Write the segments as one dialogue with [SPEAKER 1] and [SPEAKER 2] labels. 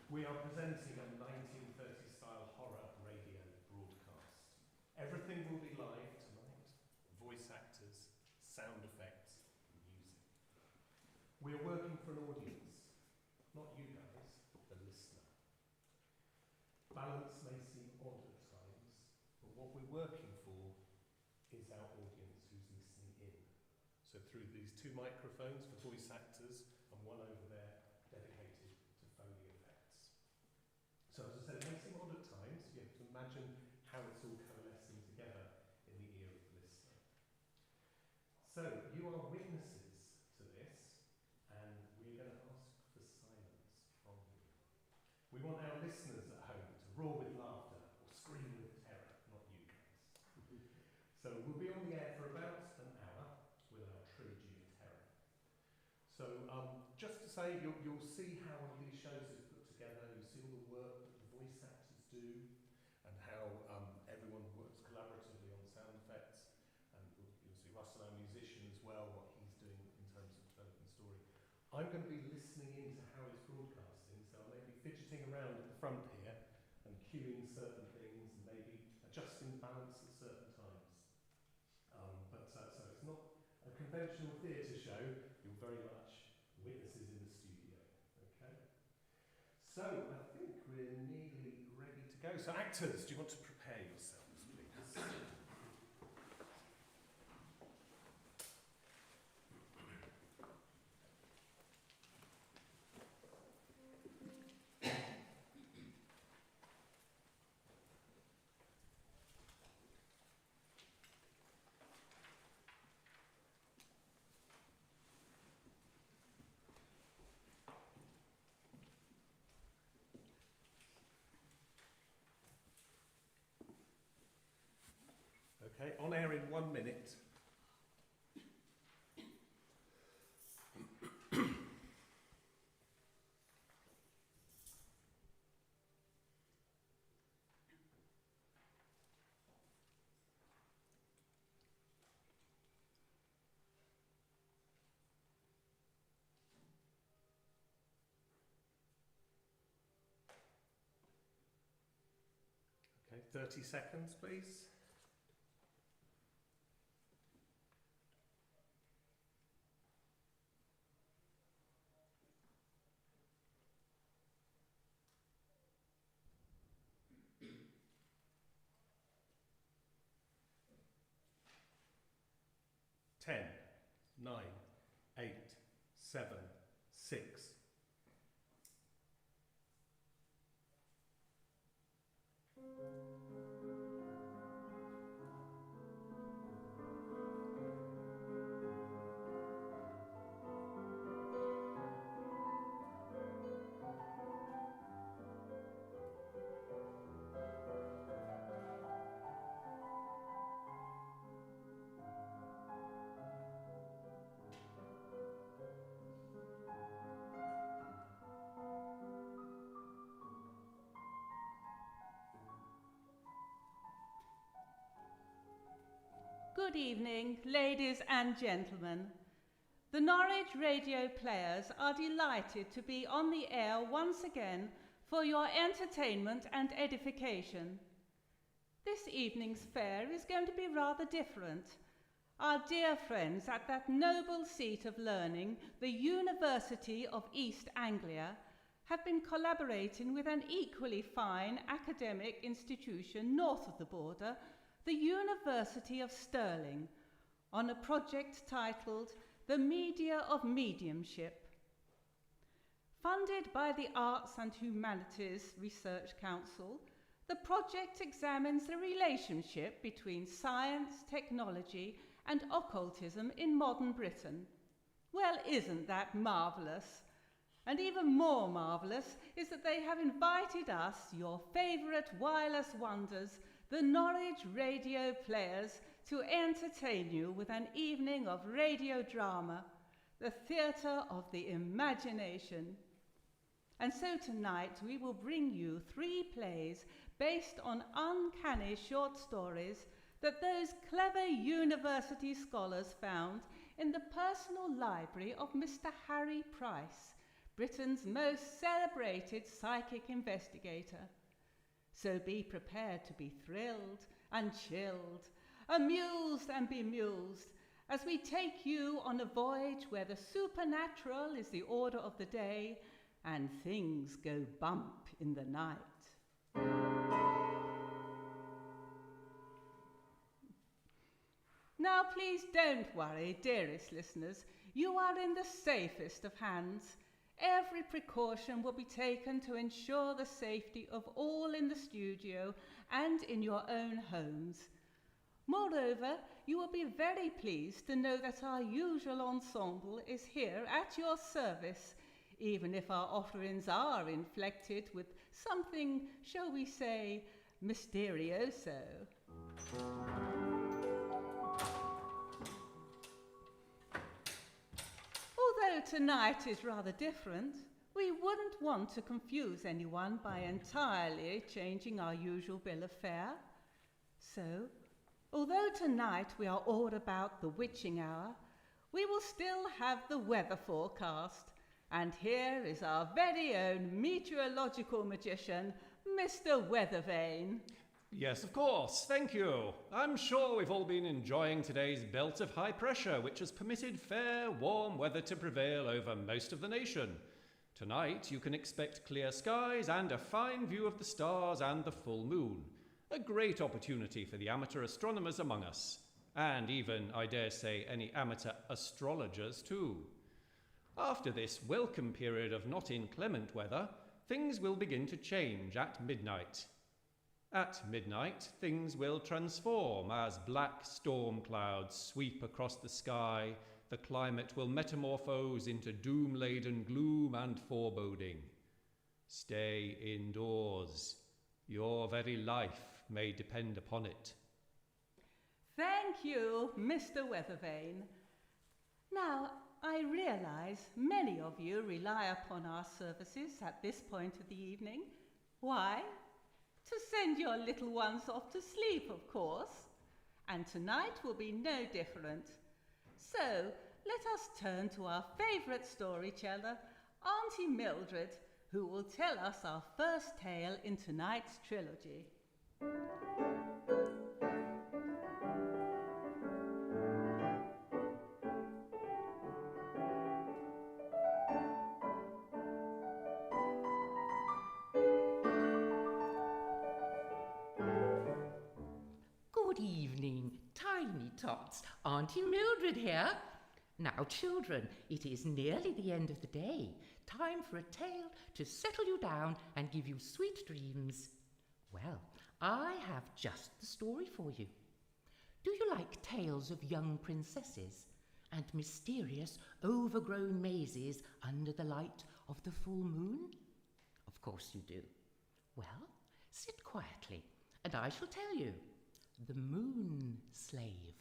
[SPEAKER 1] We are presenting a 1930s style horror radio broadcast. Everything will be live tonight. Voice actors, sound effects, music. We are working for an audience, not you guys, the listener. Balance may seem odd at times, but what we're working for is our audience who's listening in. So through these two microphones for voice actors and one over there dedicated to Foley effects. So as I said, it may seem odd at times. You have to imagine how it's all coalescing together in the ear of the listener. So you are witnesses to this, and we're going to ask for silence from you. We want our listeners at home to roar with laughter or scream with terror, not you guys. So we'll be on the air for about an hour with our trilogy of terror. So just to say, you'll see how one of these shows is put together. You see all the work that the voice actors do and how everyone works collaboratively on sound effects. And you'll see Russell, our musician, as well, what he's doing in terms of developing the story. I'm going to be listening into how it's broadcasting, so I may be fidgeting around at the front here and cueing certain things and maybe adjusting balance at certain times. So it's not a conventional theatre show. You're very much witnesses in the studio. Okay? So I think we're nearly ready to go. So actors, do you want to prepare yourselves, please? Okay, on air in 1 minute. Okay, 30 seconds, please. Ten, 9, 8, 7, 6.
[SPEAKER 2] Good evening, ladies and gentlemen. The Norwich radio players are delighted to be on the air once again for your entertainment and edification. This evening's fare is going to be rather different. Our dear friends at that noble seat of learning, the University of East Anglia, have been collaborating with an equally fine academic institution north of the border, the University of Stirling, on a project titled The Media of Mediumship. Funded by the Arts and Humanities Research Council, the project examines the relationship between science, technology, and occultism in modern Britain. Well, isn't that marvellous? And even more marvellous is that they have invited us, your favourite wireless wonders, the Norwich radio players, to entertain you with an evening of radio drama, the theatre of the imagination. And so tonight we will bring you 3 plays based on uncanny short stories that those clever university scholars found in the personal library of Mr. Harry Price, Britain's most celebrated psychic investigator. So be prepared to be thrilled and chilled, amused and bemused, as we take you on a voyage where the supernatural is the order of the day and things go bump in the night. Now please don't worry, dearest listeners, you are in the safest of hands. Every precaution will be taken to ensure the safety of all in the studio and in your own homes. Moreover, you will be very pleased to know that our usual ensemble is here at your service, even if our offerings are inflected with something, shall we say, mysterioso. Although tonight is rather different, we wouldn't want to confuse anyone by entirely changing our usual bill of fare. So, although tonight we are all about the witching hour, we will still have the weather forecast. And here is our very own meteorological magician, Mr. Weathervane.
[SPEAKER 3] Yes, of course. Thank you. I'm sure we've all been enjoying today's belt of high pressure, which has permitted fair, warm weather to prevail over most of the nation. Tonight, you can expect clear skies and a fine view of the stars and the full moon. A great opportunity for the amateur astronomers among us. And even, I dare say, any amateur astrologers too. After this welcome period of not inclement weather, things will begin to change at midnight. At midnight, things will transform as black storm clouds sweep across the sky. The climate will metamorphose into doom-laden gloom and foreboding. Stay indoors. Your very life may depend upon it.
[SPEAKER 2] Thank you, Mr. Weathervane. Now, I realise many of you rely upon our services at this point of the evening. Why? To send your little ones off to sleep, of course. And tonight will be no different. So, let us turn to our favourite storyteller, Auntie Mildred, who will tell us our first tale in tonight's trilogy.
[SPEAKER 4] Good evening, tiny tots. Auntie Mildred here. Now, children, it is nearly the end of the day. Time for a tale to settle you down and give you sweet dreams. Well, I have just the story for you. Do you like tales of young princesses and mysterious, overgrown mazes under the light of the full moon? Of course you do. Well, sit quietly and I shall tell you. The Moon Slave.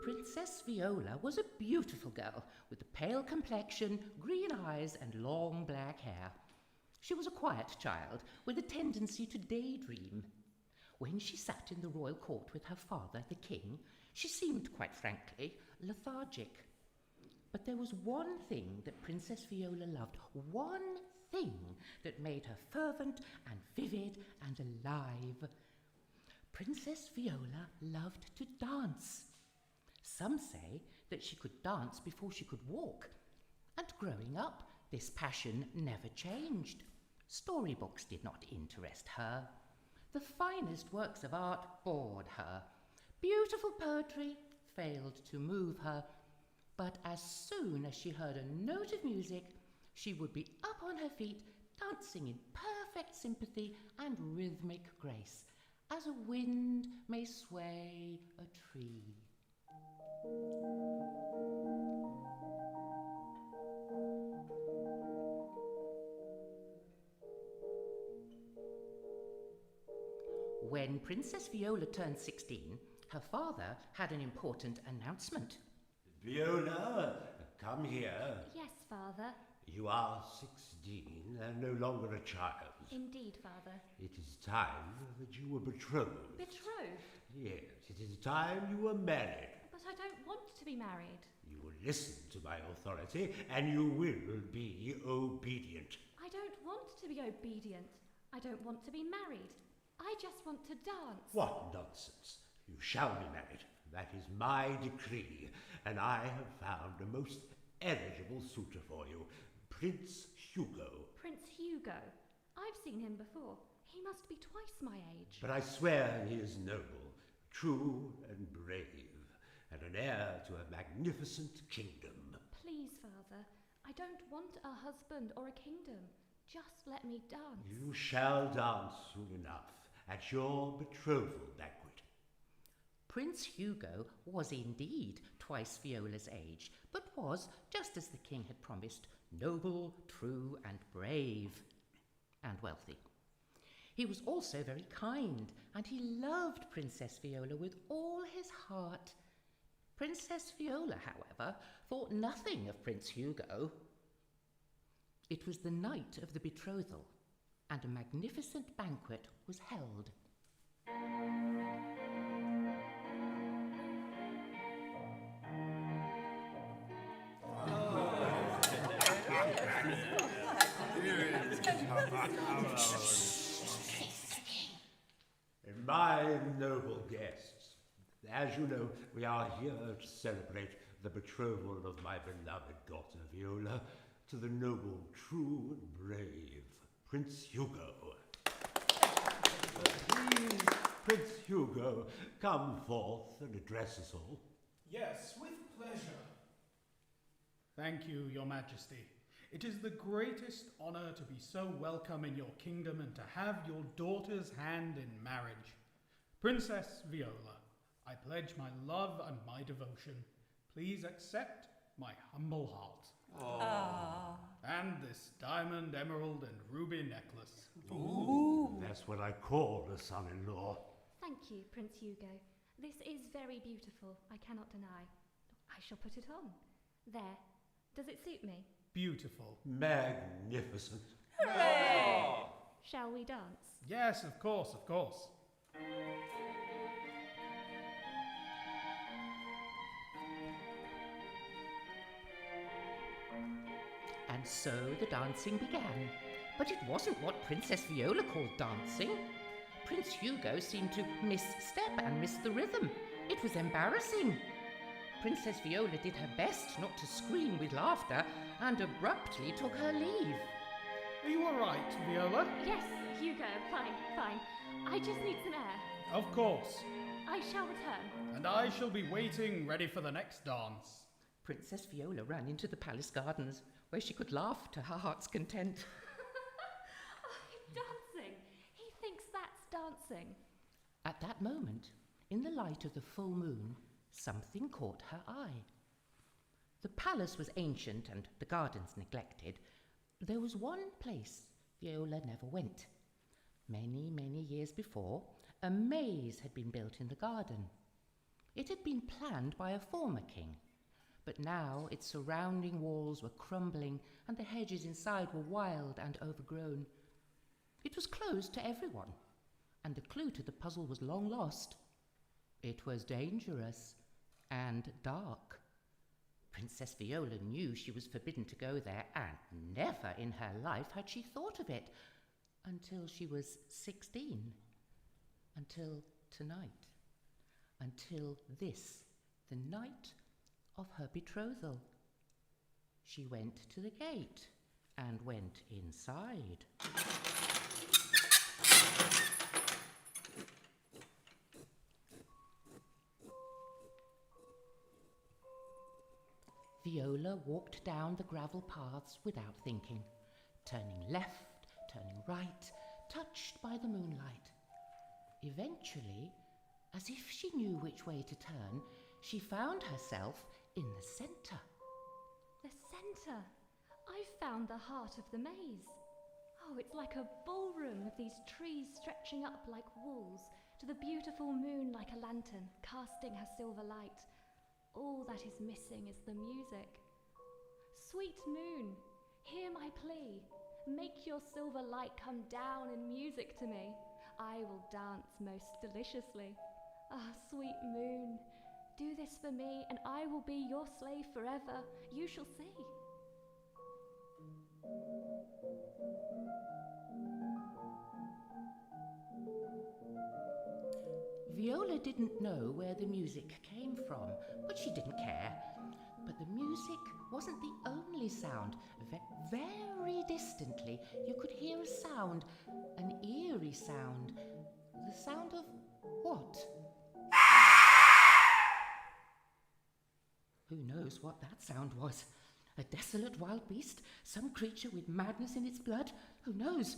[SPEAKER 4] Princess Viola was a beautiful girl with a pale complexion, green eyes, and long black hair. She was a quiet child with a tendency to daydream. When she sat in the royal court with her father, the king, she seemed, quite frankly, lethargic. But there was one thing that Princess Viola loved, one thing that made her fervent and vivid and alive. Princess Viola loved to dance. Some say that she could dance before she could walk. And growing up, this passion never changed. Storybooks did not interest her. The finest works of art bored her. Beautiful poetry failed to move her. But as soon as she heard a note of music, she would be up on her feet, dancing in perfect sympathy and rhythmic grace, as a wind may sway a tree. When Princess Viola turned 16, her father had an important announcement.
[SPEAKER 5] Viola, come here.
[SPEAKER 6] Yes, Father.
[SPEAKER 5] You are 16 and no longer a child.
[SPEAKER 6] Indeed, Father.
[SPEAKER 5] It is time that you were betrothed.
[SPEAKER 6] Betrothed?
[SPEAKER 5] Yes, it is time you were married.
[SPEAKER 6] But I don't want to be married.
[SPEAKER 5] You will listen to my authority and you will be obedient.
[SPEAKER 6] I don't want to be obedient. I don't want to be married. I just want to dance.
[SPEAKER 5] What nonsense. You shall be married. That is my decree, and I have found a most eligible suitor for you, Prince Hugo.
[SPEAKER 6] Prince Hugo? I've seen him before. He must be twice my age.
[SPEAKER 5] But I swear he is noble, true and brave, and an heir to a magnificent kingdom.
[SPEAKER 6] Please, Father, I don't want a husband or a kingdom. Just let me dance.
[SPEAKER 5] You shall dance soon enough at your betrothal banquet.
[SPEAKER 4] Prince Hugo was indeed twice Viola's age, but was, just as the king had promised, noble, true, and brave, and wealthy. He was also very kind, and he loved Princess Viola with all his heart. Princess Viola, however, thought nothing of Prince Hugo. It was the night of the betrothal, and a magnificent banquet was held.
[SPEAKER 5] My noble guests, as you know, we are here to celebrate the betrothal of my beloved daughter Viola to the noble, true, and brave Prince Hugo. Please, Prince Hugo, come forth and address us all.
[SPEAKER 1] Yes, with pleasure.
[SPEAKER 7] Thank you, Your Majesty. It is the greatest honour to be so welcome in your kingdom and to have your daughter's hand in marriage. Princess Viola, I pledge my love and my devotion. Please accept my humble heart.
[SPEAKER 2] Aww.
[SPEAKER 7] And this diamond, emerald, and ruby necklace.
[SPEAKER 5] Ooh. That's what I call a son-in-law.
[SPEAKER 6] Thank you, Prince Hugo. This is very beautiful, I cannot deny. I shall put it on. There. Does it suit me?
[SPEAKER 7] Beautiful.
[SPEAKER 5] Magnificent.
[SPEAKER 2] Hooray!
[SPEAKER 6] Shall we dance?
[SPEAKER 7] Yes, of course, of course.
[SPEAKER 4] And so the dancing began. But it wasn't what Princess Viola called dancing. Prince Hugo seemed to misstep and miss the rhythm. It was embarrassing. Princess Viola did her best not to scream with laughter and abruptly took her leave.
[SPEAKER 7] Are you all right, Viola?
[SPEAKER 6] Yes, Hugo, fine. I just need some air.
[SPEAKER 7] Of course.
[SPEAKER 6] I shall return.
[SPEAKER 7] And I shall be waiting, ready for the next dance.
[SPEAKER 4] Princess Viola ran into the palace gardens, where she could laugh to her heart's content.
[SPEAKER 6] Dancing! He thinks that's dancing.
[SPEAKER 4] At that moment, in the light of the full moon, something caught her eye. The palace was ancient and the gardens neglected. There was one place Viola never went. Many, many years before, a maze had been built in the garden. It had been planned by a former king, but now its surrounding walls were crumbling and the hedges inside were wild and overgrown. It was closed to everyone, and the clue to the puzzle was long lost. It was dangerous and dark. Princess Viola knew she was forbidden to go there, and never in her life had she thought of it until she was 16. Until tonight. Until this, the night of her betrothal. She went to the gate and went inside. Viola walked down the gravel paths without thinking, turning left, turning right, touched by the moonlight. Eventually, as if she knew which way to turn, she found herself in the centre.
[SPEAKER 6] The centre! I've found the heart of the maze. Oh, it's like a ballroom with these trees stretching up like walls, to the beautiful moon like a lantern, casting her silver light. all that is missing is the music. Sweet moon, hear my plea. Make your silver light come down in music to me. I will dance most deliciously. Ah, sweet moon, do this for me, and I will be your slave forever. You shall see.
[SPEAKER 4] Viola didn't know where the music came from, but she didn't care. But the music wasn't the only sound. Very distantly, you could hear a sound, an eerie sound. The sound of what? Who knows what that sound was? A desolate wild beast? Some creature with madness in its blood? Who knows?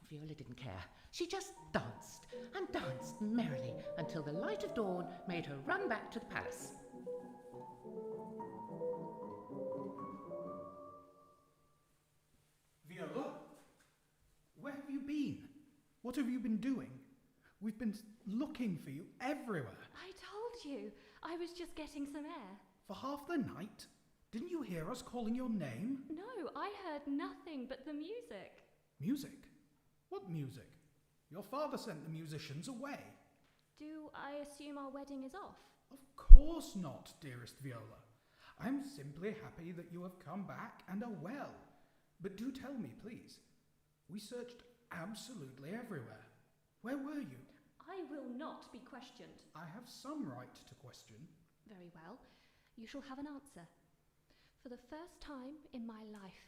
[SPEAKER 4] Viola didn't care. She just danced and danced merrily until the light of dawn made her run back to the palace.
[SPEAKER 7] Viola, where have you been? What have you been doing? We've been looking for you everywhere.
[SPEAKER 6] I told you, I was just getting some air.
[SPEAKER 7] For half the night? Didn't you hear us calling your name?
[SPEAKER 6] No, I heard nothing but the music.
[SPEAKER 7] Music? What music? Your father sent the musicians away.
[SPEAKER 6] Do I assume our wedding is off?
[SPEAKER 7] Of course not, dearest Viola. I'm simply happy that you have come back and are well. But do tell me, please. We searched absolutely everywhere. Where were you?
[SPEAKER 6] I will not be questioned.
[SPEAKER 7] I have some right to question.
[SPEAKER 6] Very well. You shall have an answer. For the first time in my life,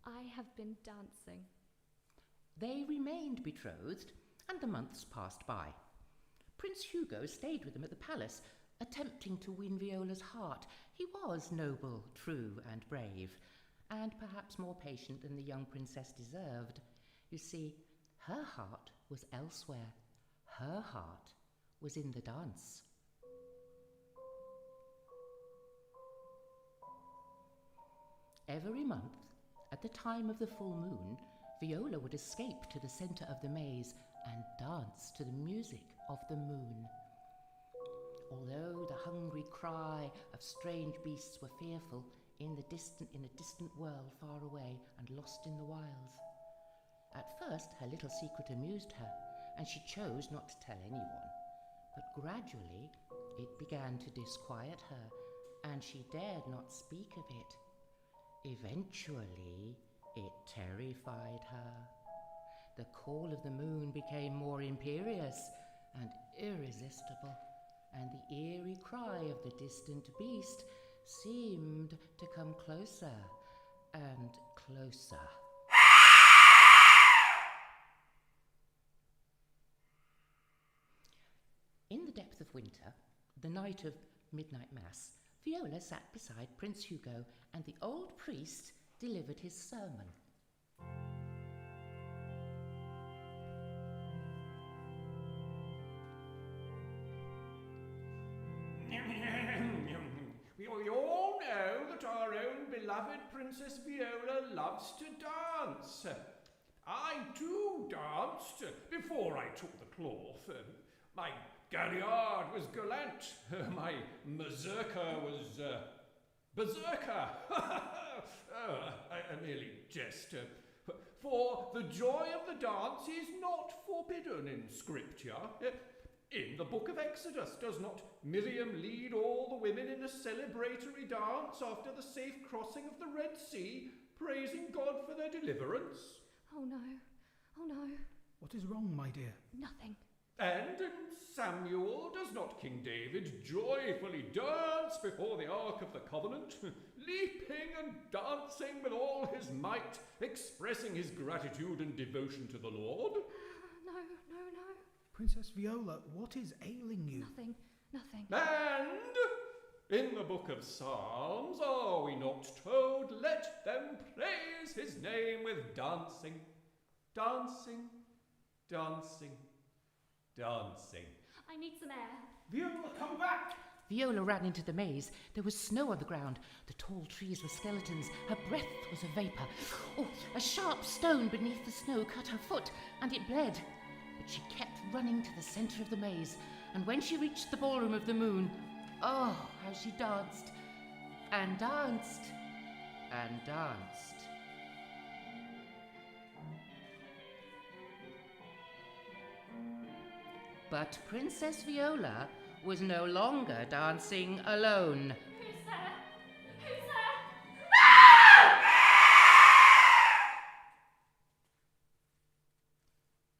[SPEAKER 6] I have been dancing.
[SPEAKER 4] They remained betrothed, and the months passed by. Prince Hugo stayed with them at the palace, attempting to win Viola's heart. He was noble, true, and brave, and perhaps more patient than the young princess deserved. You see, her heart was elsewhere. Her heart was in the dance. Every month, at the time of the full moon, Viola would escape to the centre of the maze and dance to the music of the moon. Although the hungry cry of strange beasts were fearful in a distant world far away and lost in the wilds. At first, her little secret amused her, and she chose not to tell anyone. But gradually, it began to disquiet her, and she dared not speak of it. Eventually, it terrified her. The call of the moon became more imperious and irresistible, and the eerie cry of the distant beast seemed to come closer and closer. In the depth of winter, the night of midnight mass, Viola sat beside Prince Hugo, and the old priest delivered his sermon.
[SPEAKER 3] We all know that our own beloved Princess Viola loves to dance. I too danced before I took the cloth. My galliard was gallant. My mazurka was berserker. I merely jest. For the joy of the dance is not forbidden in Scripture. In the book of Exodus, does not Miriam lead all the women in a celebratory dance after the safe crossing of the Red Sea, praising God for their deliverance?
[SPEAKER 6] Oh no, oh no.
[SPEAKER 7] What is wrong, my dear?
[SPEAKER 6] Nothing.
[SPEAKER 3] And in Samuel, does not King David joyfully dance before the Ark of the Covenant, leaping and dancing with all his might, expressing his gratitude and devotion to the Lord?
[SPEAKER 6] No, no, no.
[SPEAKER 7] Princess Viola, what is ailing you?
[SPEAKER 6] Nothing, nothing.
[SPEAKER 3] And in the book of Psalms, are we not told, let them praise his name with dancing, dancing, dancing, dancing.
[SPEAKER 6] I need some air.
[SPEAKER 7] Viola, come back!
[SPEAKER 4] Viola ran into the maze. There was snow on the ground. The tall trees were skeletons. Her breath was a vapour. Oh, a sharp stone beneath the snow cut her foot, and it bled. But she kept running to the centre of the maze, and when she reached the ballroom of the moon, Oh, how she danced and danced and danced. But Princess Viola was no longer dancing alone.
[SPEAKER 6] Who's there? Who's there?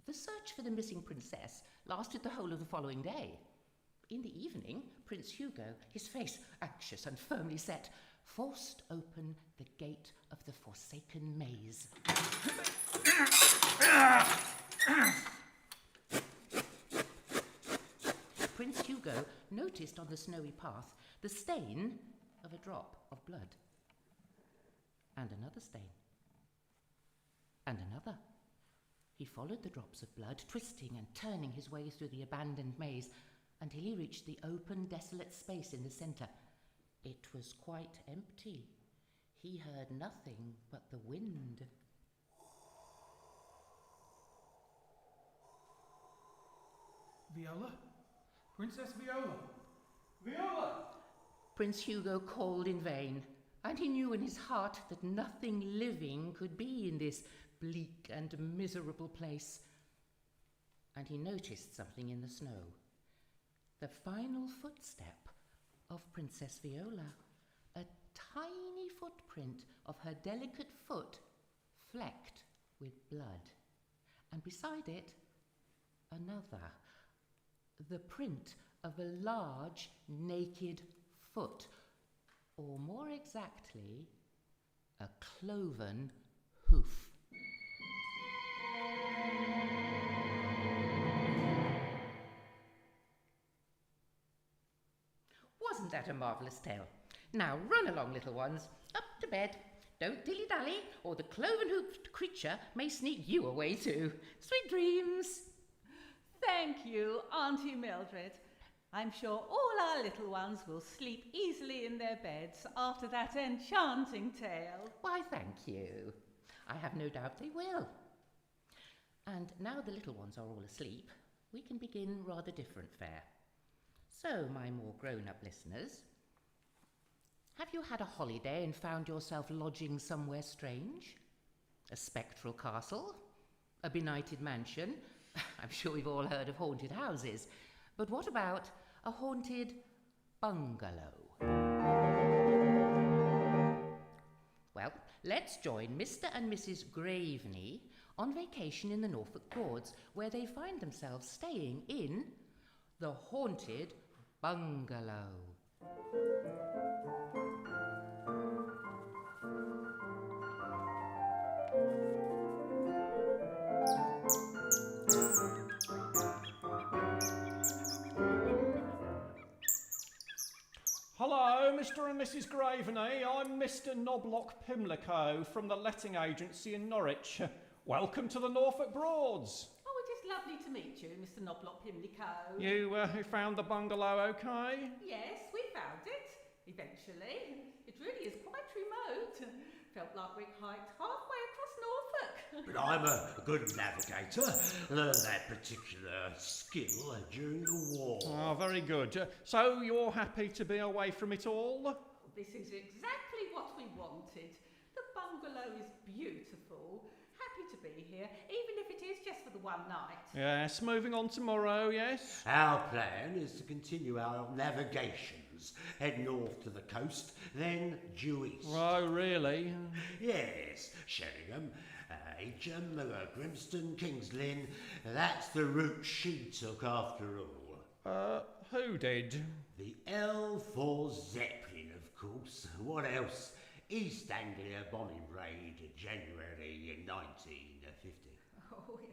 [SPEAKER 4] The search for the missing princess lasted the whole of the following day. In the evening, Prince Hugo, his face anxious and firmly set, forced open the gate of the forsaken maze. Prince Hugo noticed on the snowy path the stain of a drop of blood. And another stain. And another. He followed the drops of blood, twisting and turning his way through the abandoned maze until he reached the open, desolate space in the centre. It was quite empty. He heard nothing but the wind.
[SPEAKER 7] Viola? Princess Viola? Viola!
[SPEAKER 4] Prince Hugo called in vain, and he knew in his heart that nothing living could be in this bleak and miserable place. And he noticed something in the snow. The final footstep of Princess Viola. A tiny footprint of her delicate foot flecked with blood. And beside it, another. The print of a large, naked foot. Or more exactly, a cloven hoof. Wasn't that a marvellous tale? Now run along, little ones, up to bed. Don't dilly-dally, or the cloven-hoofed creature may sneak you away too. Sweet dreams!
[SPEAKER 2] Thank you, Auntie Mildred. I'm sure all our little ones will sleep easily in their beds after that enchanting tale.
[SPEAKER 4] Why, thank you. I have no doubt they will. And now the little ones are all asleep, we can begin rather different fare. So, my more grown-up listeners, have you had a holiday and found yourself lodging somewhere strange? A spectral castle? A benighted mansion? I'm sure we've all heard of haunted houses. But what about a haunted bungalow? Well, let's join Mr. and Mrs. Graveney on vacation in the Norfolk Broads, where they find themselves staying in the haunted bungalow.
[SPEAKER 3] Hello, Mr. and Mrs. Graveney. I'm Mr. Knobloch Pimlico from the letting agency in Norwich. Welcome to the Norfolk Broads.
[SPEAKER 2] Oh, it is lovely to meet you, Mr. Knobloch Pimlico.
[SPEAKER 3] You found the bungalow okay?
[SPEAKER 2] Yes, we found it, eventually. It really is quite remote. Felt like we hiked halfway across Norfolk.
[SPEAKER 5] But I'm a good navigator. Learned that particular skill during the war.
[SPEAKER 3] Oh, very good. So you're happy to be away from it all?
[SPEAKER 2] This is exactly what we wanted. The bungalow is beautiful. Happy to be here, even if it is just for the one night.
[SPEAKER 3] Yes, moving on tomorrow, yes?
[SPEAKER 5] Our plan is to continue our navigations. Head north to the coast, then due east.
[SPEAKER 3] Oh, really?
[SPEAKER 5] Yes, Sheringham, Acham, Grimston, King's Lynn. That's the route she took after all.
[SPEAKER 3] Who did?
[SPEAKER 5] The L4 Zeppelin, of course. What else? East Anglia bombing raid, January 1950.
[SPEAKER 2] Oh, yes.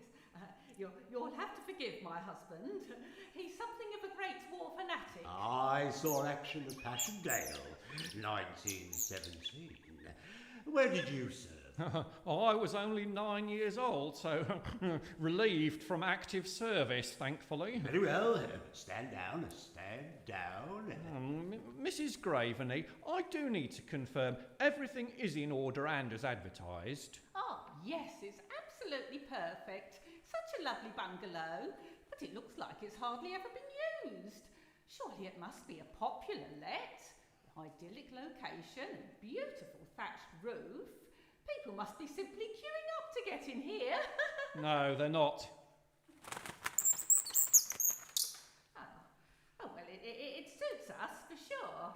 [SPEAKER 2] You'll have to forgive my husband. He's something of a great war fanatic.
[SPEAKER 5] I saw action at Passchendaele, 1917. Where did you serve?
[SPEAKER 3] I was only 9 years old, so relieved from active service, thankfully.
[SPEAKER 5] Very well. Stand down, stand down.
[SPEAKER 3] Mrs. Graveney, I do need to confirm everything is in order and as advertised.
[SPEAKER 2] Oh, yes, it's absolutely perfect. Such a lovely bungalow, but it looks like it's hardly ever been used. Surely it must be a popular let. Idyllic location and beautiful thatched roof. People must be simply queuing up to get in here.
[SPEAKER 3] No, they're not.
[SPEAKER 2] Oh well, it suits us for sure.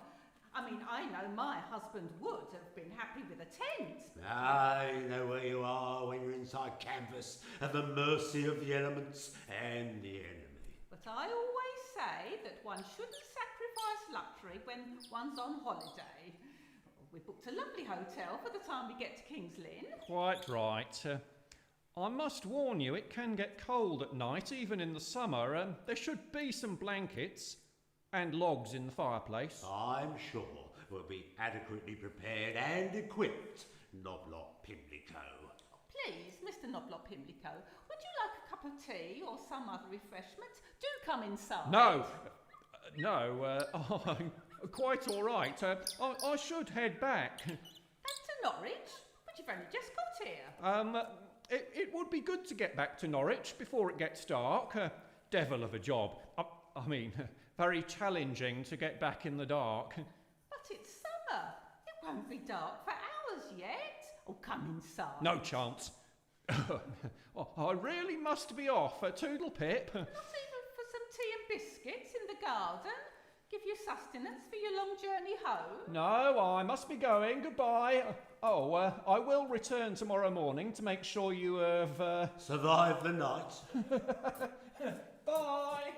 [SPEAKER 2] I mean, I know my husband would have been happy with a tent.
[SPEAKER 5] You know where you are when you're inside canvas, at the mercy of the elements and the enemy.
[SPEAKER 2] But I always say that one shouldn't sacrifice luxury when one's on holiday. We booked a lovely hotel for the time we get to King's Lynn.
[SPEAKER 3] Quite right. I must warn you, it can get cold at night, even in the summer. There should be some blankets and logs in the fireplace.
[SPEAKER 5] I'm sure we'll be adequately prepared and equipped, Knobloch Pimlico.
[SPEAKER 2] Please, Mr. Knobloch Pimlico, would you like a cup of tea or some other refreshment? Do come inside.
[SPEAKER 3] No, I'm quite all right. I should head back.
[SPEAKER 2] Back to Norwich? But you've only just got here.
[SPEAKER 3] It would be good to get back to Norwich before it gets dark. Devil of a job. I mean, very challenging to get back in the dark.
[SPEAKER 2] But it's summer. It won't be dark for hours yet. Oh, come inside.
[SPEAKER 3] No chance. I really must be off. Toodle pip.
[SPEAKER 2] Not even for some tea and biscuits in the garden? Give you sustenance for your long journey home?
[SPEAKER 3] No, I must be going. Goodbye. I will return tomorrow morning to make sure you have...
[SPEAKER 5] Survived the night.
[SPEAKER 3] Bye.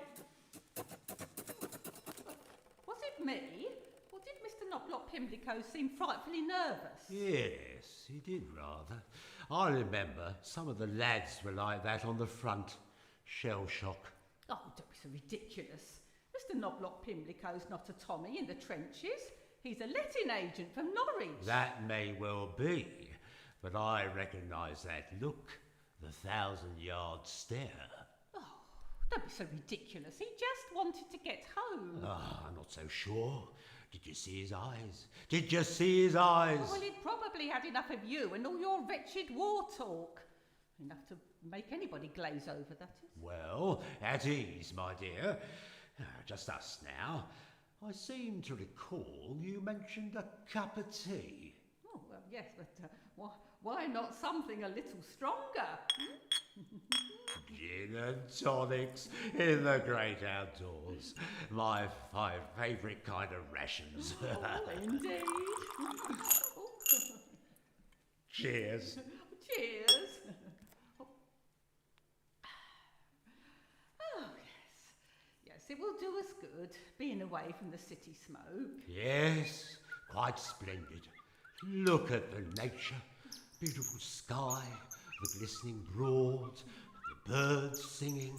[SPEAKER 2] Was it me? Or did Mr. Knobloch Pimlico seem frightfully nervous?
[SPEAKER 5] Yes, he did rather. I remember some of the lads were like that on the front. Shell shock.
[SPEAKER 2] Oh, don't be so ridiculous. Mr. Knobloch Pimlico's not a Tommy in the trenches. He's a letting agent from Norwich.
[SPEAKER 5] That may well be, but I recognise that look, the 1,000-yard stare.
[SPEAKER 2] Oh, don't be so ridiculous. He just wanted to get home.
[SPEAKER 5] I'm not so sure. Did you see his eyes? Did you see his eyes?
[SPEAKER 2] Oh, well, he'd probably had enough of you and all your wretched war talk. Enough to make anybody glaze over, that is.
[SPEAKER 5] Well, at ease, my dear. Just us now. I seem to recall you mentioned a cup of tea.
[SPEAKER 2] Oh, well, yes, but why not something a little stronger?
[SPEAKER 5] Gin and tonics in the great outdoors. My favourite kind of rations.
[SPEAKER 2] Oh, indeed.
[SPEAKER 5] Cheers.
[SPEAKER 2] Cheers. Oh, yes, it will do us good, being away from the city smoke.
[SPEAKER 5] Yes, quite splendid. Look at the nature. Beautiful sky, the glistening broad, the birds singing.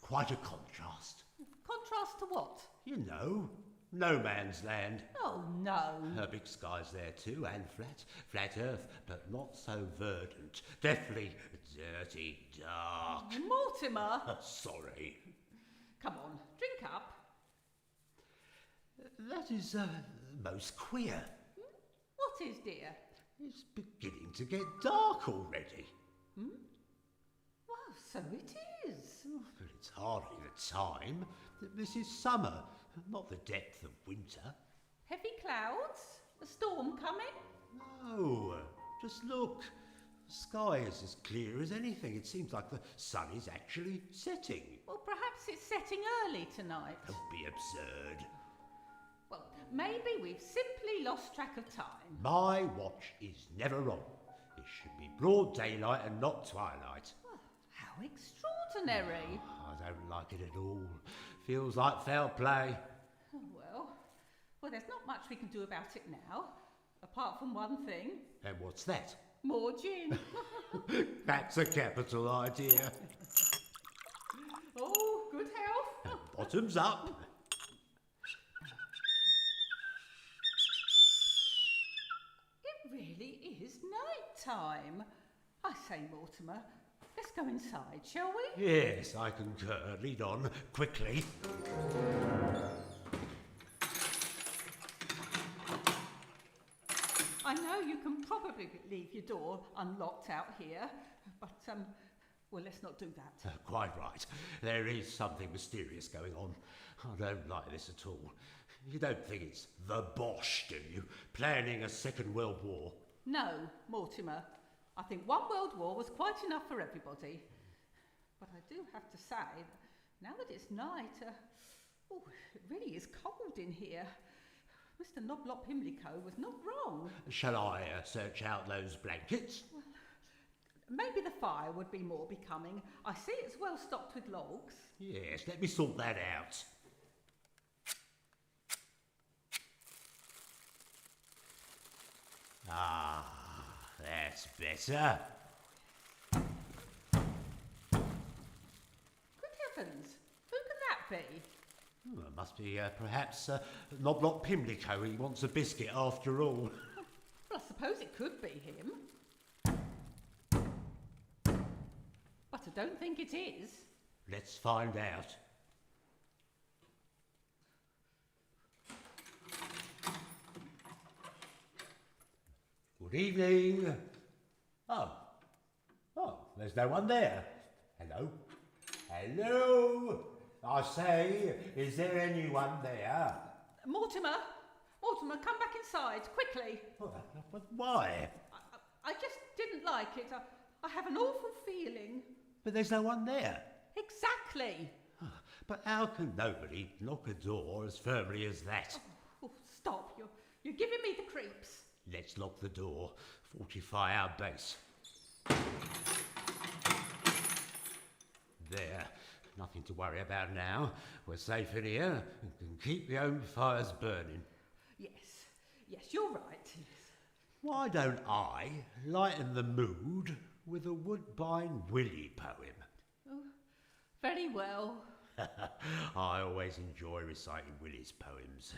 [SPEAKER 5] Quite a contrast.
[SPEAKER 2] Contrast to what?
[SPEAKER 5] You know, no man's land.
[SPEAKER 2] Oh, no.
[SPEAKER 5] Big skies there too, and flat earth, but not so verdant. Deathly dirty, dark.
[SPEAKER 2] Mortimer.
[SPEAKER 5] Sorry.
[SPEAKER 2] Come on, drink up.
[SPEAKER 5] That is most queer.
[SPEAKER 2] What is, dear?
[SPEAKER 5] It's beginning to get dark already.
[SPEAKER 2] Well, so it is.
[SPEAKER 5] But it's hardly the time. This is summer, not the depth of winter.
[SPEAKER 2] Heavy clouds? A storm coming?
[SPEAKER 5] No, just look. The sky is as clear as anything. It seems like the sun is actually setting.
[SPEAKER 2] Well, perhaps it's setting early tonight.
[SPEAKER 5] Don't be absurd.
[SPEAKER 2] Well, maybe we've simply lost track of time.
[SPEAKER 5] My watch is never wrong. It should be broad daylight and not twilight.
[SPEAKER 2] Well, how extraordinary.
[SPEAKER 5] I don't like it at all. Feels like foul play.
[SPEAKER 2] Oh, well, there's not much we can do about it now, apart from one thing.
[SPEAKER 5] And what's that?
[SPEAKER 2] More gin.
[SPEAKER 5] That's a capital idea.
[SPEAKER 2] Oh, good health.
[SPEAKER 5] Bottoms up.
[SPEAKER 2] It really is night time. I say, Mortimer, let's go inside, shall we?
[SPEAKER 5] Yes, I concur. Lead on, quickly. I
[SPEAKER 2] know you can probably leave your door unlocked out here, but, Well, let's not do that.
[SPEAKER 5] Quite right. There is something mysterious going on. I don't like this at all. You don't think it's the Bosch, do you? Planning a Second World War?
[SPEAKER 2] No, Mortimer. I think one world war was quite enough for everybody. But I do have to say, now that it's night, it really is cold in here. Mr. Noblop Pimlico was not wrong.
[SPEAKER 5] Shall I search out those blankets?
[SPEAKER 2] Well, maybe the fire would be more becoming. I see it's well stocked with logs.
[SPEAKER 5] Yes, let me sort that out. Ah, that's better.
[SPEAKER 2] Good heavens, who can that be?
[SPEAKER 5] Oh, it must be perhaps Noblop Pimlico. He wants a biscuit after all.
[SPEAKER 2] Well, I suppose it could be him. But I don't think it is.
[SPEAKER 5] Let's find out. Good evening. Oh, there's no one there. Hello? Hello? I say, is there anyone there?
[SPEAKER 2] Mortimer, come back inside, quickly.
[SPEAKER 5] Oh, but why?
[SPEAKER 2] I just didn't like it. I have an awful feeling.
[SPEAKER 5] But there's no one there.
[SPEAKER 2] Exactly.
[SPEAKER 5] But how can nobody knock a door as firmly as that?
[SPEAKER 2] Oh, stop. You're giving me the creeps.
[SPEAKER 5] Let's lock the door, fortify our base. There, nothing to worry about now. We're safe in here and can keep the home fires burning.
[SPEAKER 2] Yes, you're right. Yes.
[SPEAKER 5] Why don't I lighten the mood with a Woodbine Willie poem?
[SPEAKER 2] Oh, very well.
[SPEAKER 5] I always enjoy reciting Willie's poems.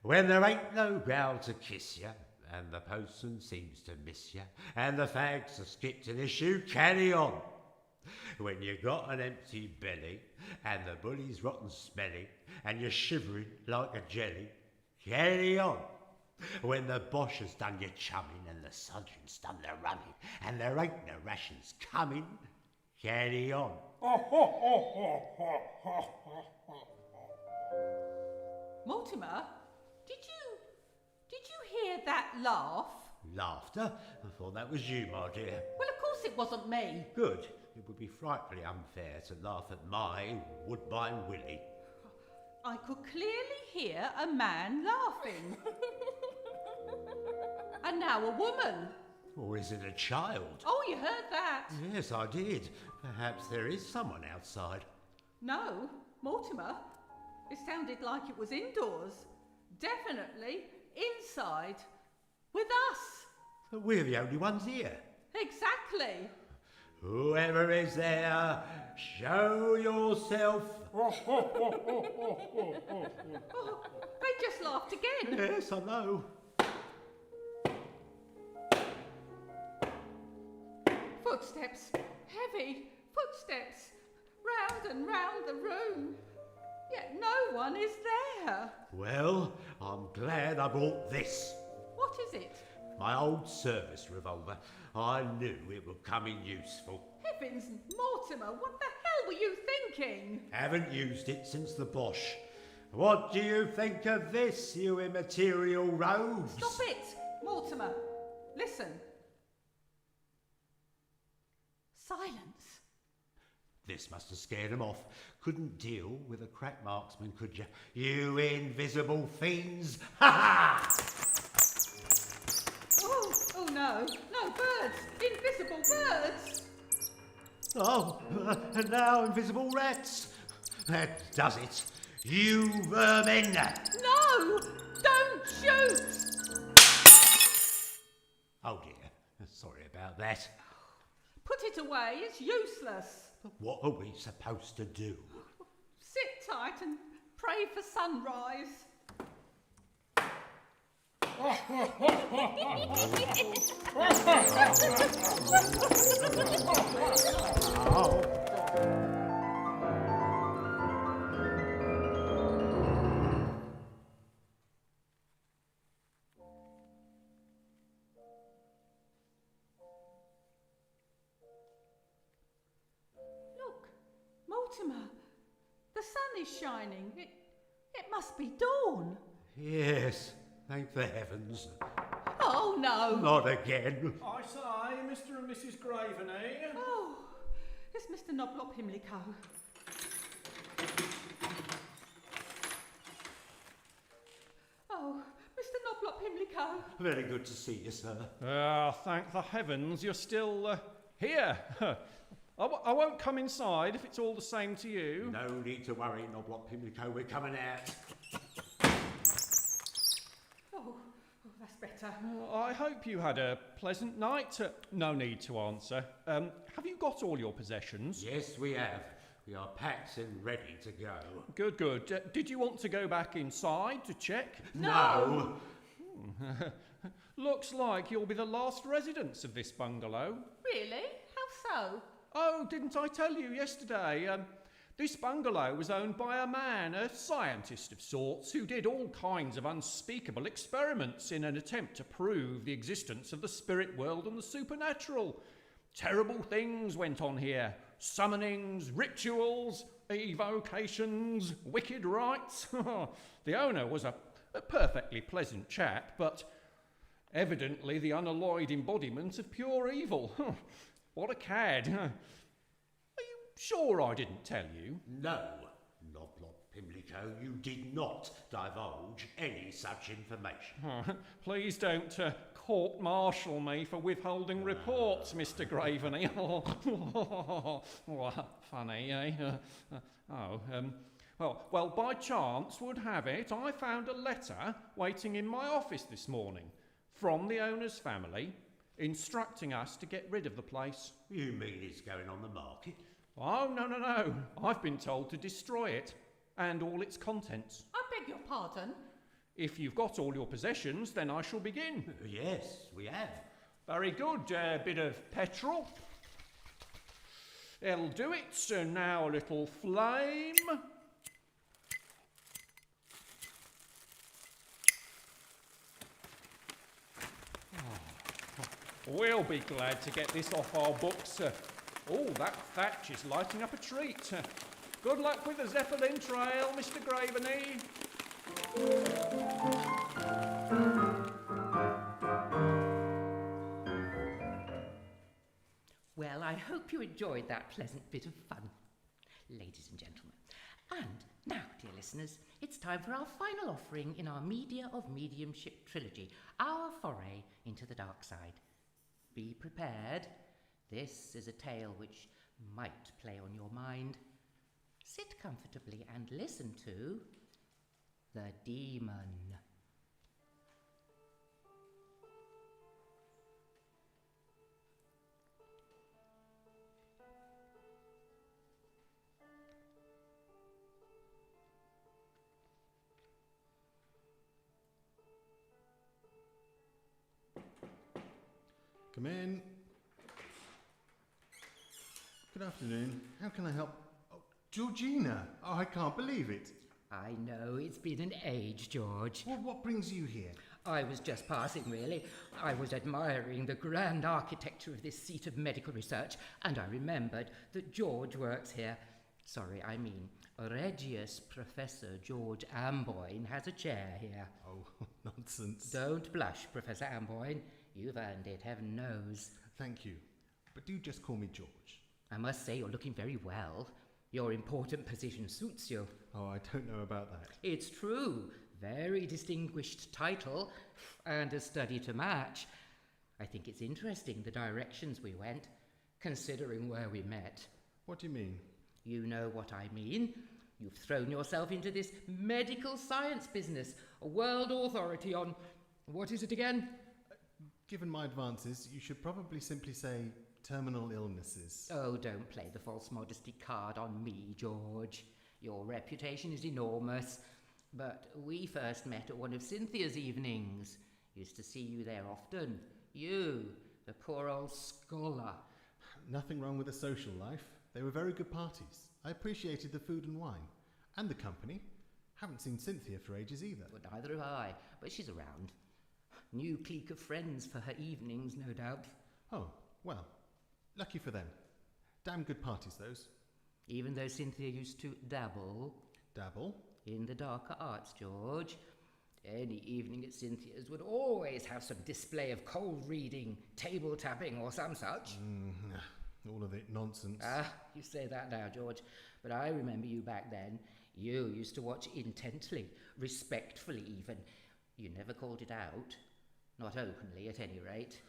[SPEAKER 5] When there ain't no gal to kiss ya, and the postman seems to miss ya, and the fags are skipped an issue, carry on. When you got an empty belly, and the bully's rotten smelly, and you're shivering like a jelly, carry on. When the Bosch has done your chumming, and the sergeant's done their running, and there ain't no rations coming, carry on.
[SPEAKER 2] Mortimer, did you hear that laugh?
[SPEAKER 5] Laughter? I thought that was you, my dear.
[SPEAKER 2] Well, of course it wasn't me.
[SPEAKER 5] Good. It would be frightfully unfair to laugh at my Woodbine Willie.
[SPEAKER 2] I could clearly hear a man laughing. And now a woman.
[SPEAKER 5] Or is it a child?
[SPEAKER 2] Oh, you heard that?
[SPEAKER 5] Yes, I did. Perhaps there is someone outside.
[SPEAKER 2] No, Mortimer. It sounded like it was indoors. Definitely inside. With us.
[SPEAKER 5] But we're the only ones here.
[SPEAKER 2] Exactly.
[SPEAKER 5] Whoever is there, show yourself.
[SPEAKER 2] Oh, they just laughed again.
[SPEAKER 5] Yes, I know.
[SPEAKER 2] Footsteps. Heavy footsteps. Round and round the room. Yet no one is there.
[SPEAKER 5] Well, I'm glad I brought this.
[SPEAKER 2] What is it?
[SPEAKER 5] My old service revolver. I knew it would come in useful.
[SPEAKER 2] Heavens, Mortimer, what the hell were you thinking?
[SPEAKER 5] Haven't used it since the Bosch. What do you think of this, you immaterial rogues?
[SPEAKER 2] Stop it, Mortimer. Listen. Silence.
[SPEAKER 5] This must have scared them off. Couldn't deal with a crack marksman, could you? You invisible fiends! Ha ha!
[SPEAKER 2] Oh no, birds! Invisible birds!
[SPEAKER 5] Oh, and now invisible rats. That does it. You vermin!
[SPEAKER 2] No! Don't shoot!
[SPEAKER 5] Oh dear, sorry about that.
[SPEAKER 2] Put it away, it's useless.
[SPEAKER 5] But what are we supposed to do?
[SPEAKER 2] Sit tight and pray for sunrise. Mortimer, the sun is shining. It must be dawn.
[SPEAKER 5] Yes, thank the heavens.
[SPEAKER 2] Oh, no.
[SPEAKER 5] Not again.
[SPEAKER 3] I say, Mr. and Mrs. Graveney.
[SPEAKER 2] Oh, it's Mr. Noblop Himlico. Oh, Mr. Noblop Himlico.
[SPEAKER 5] Very good to see you, sir.
[SPEAKER 3] Thank the heavens you're still here. I won't come inside if it's all the same to you.
[SPEAKER 5] No need to worry, Noblop Pimlico, we're coming out.
[SPEAKER 2] Oh, that's better.
[SPEAKER 3] I hope you had a pleasant night. No need to answer. Have you got all your possessions?
[SPEAKER 5] Yes, we have. We are packed and ready to go.
[SPEAKER 3] Good, good. Did you want to go back inside to check?
[SPEAKER 5] No!
[SPEAKER 3] Looks like you'll be the last residents of this bungalow.
[SPEAKER 2] Really? How so?
[SPEAKER 3] Oh, didn't I tell you yesterday? This bungalow was owned by a man, a scientist of sorts, who did all kinds of unspeakable experiments in an attempt to prove the existence of the spirit world and the supernatural. Terrible things went on here. Summonings, rituals, evocations, wicked rites. The owner was a perfectly pleasant chap, but evidently the unalloyed embodiment of pure evil. What a cad. Are you sure I didn't tell you?
[SPEAKER 5] No, Noblop Pimlico, you did not divulge any such information.
[SPEAKER 3] Please don't court-martial me for withholding reports, Mr. Graveney. Funny, eh? Well, by chance would have it, I found a letter waiting in my office this morning from the owner's family, instructing us to get rid of the place.
[SPEAKER 5] You mean it's going on the market?
[SPEAKER 3] Oh, no. I've been told to destroy it and all its contents.
[SPEAKER 2] I beg your pardon?
[SPEAKER 3] If you've got all your possessions, then I shall begin.
[SPEAKER 5] Yes, we have.
[SPEAKER 3] Very good. Bit of petrol. It'll do it. So now a little flame. We'll be glad to get this off our books. Oh, that thatch is lighting up a treat. Good luck with the Zeppelin trail, Mr. Graveney.
[SPEAKER 4] Well, I hope you enjoyed that pleasant bit of fun, ladies and gentlemen. And now, dear listeners, it's time for our final offering in our Media of Mediumship trilogy, our foray into the dark side. Be prepared. This is a tale which might play on your mind. Sit comfortably and listen to The Demon.
[SPEAKER 8] Come in. Good afternoon. How can I help? Oh, Georgina! Oh, I can't believe it.
[SPEAKER 4] I know, it's been an age, George.
[SPEAKER 8] Well, what brings you here?
[SPEAKER 4] I was just passing, really. I was admiring the grand architecture of this seat of medical research, and I remembered that George works here. Sorry, I mean, Regius Professor George Amboyne has a chair here.
[SPEAKER 8] Oh, nonsense.
[SPEAKER 4] Don't blush, Professor Amboyne. You've earned it, heaven knows.
[SPEAKER 8] Thank you. But do just call me George.
[SPEAKER 4] I must say you're looking very well. Your important position suits you.
[SPEAKER 8] Oh, I don't know about that.
[SPEAKER 4] It's true. Very distinguished title, and a study to match. I think it's interesting the directions we went, considering where we met.
[SPEAKER 8] What do you mean?
[SPEAKER 4] You know what I mean. You've thrown yourself into this medical science business, a world authority on... what is it again?
[SPEAKER 8] Given my advances, you should probably simply say terminal illnesses.
[SPEAKER 4] Oh, don't play the false modesty card on me, George. Your reputation is enormous. But we first met at one of Cynthia's evenings. Used to see you there often. You, the poor old scholar.
[SPEAKER 8] Nothing wrong with a social life. They were very good parties. I appreciated the food and wine. And the company. Haven't seen Cynthia for ages either.
[SPEAKER 4] Well, neither have I, but she's around. New clique of friends for her evenings, no doubt.
[SPEAKER 8] Oh, well, lucky for them. Damn good parties, those.
[SPEAKER 4] Even though Cynthia used to dabble
[SPEAKER 8] Dabble?
[SPEAKER 4] in the darker arts, George. Any evening at Cynthia's would always have some display of cold reading, table tapping, or some such.
[SPEAKER 8] All of it nonsense.
[SPEAKER 4] Ah, you say that now, George, but I remember you back then. You used to watch intently, respectfully even. You never called it out. Not openly, at any rate.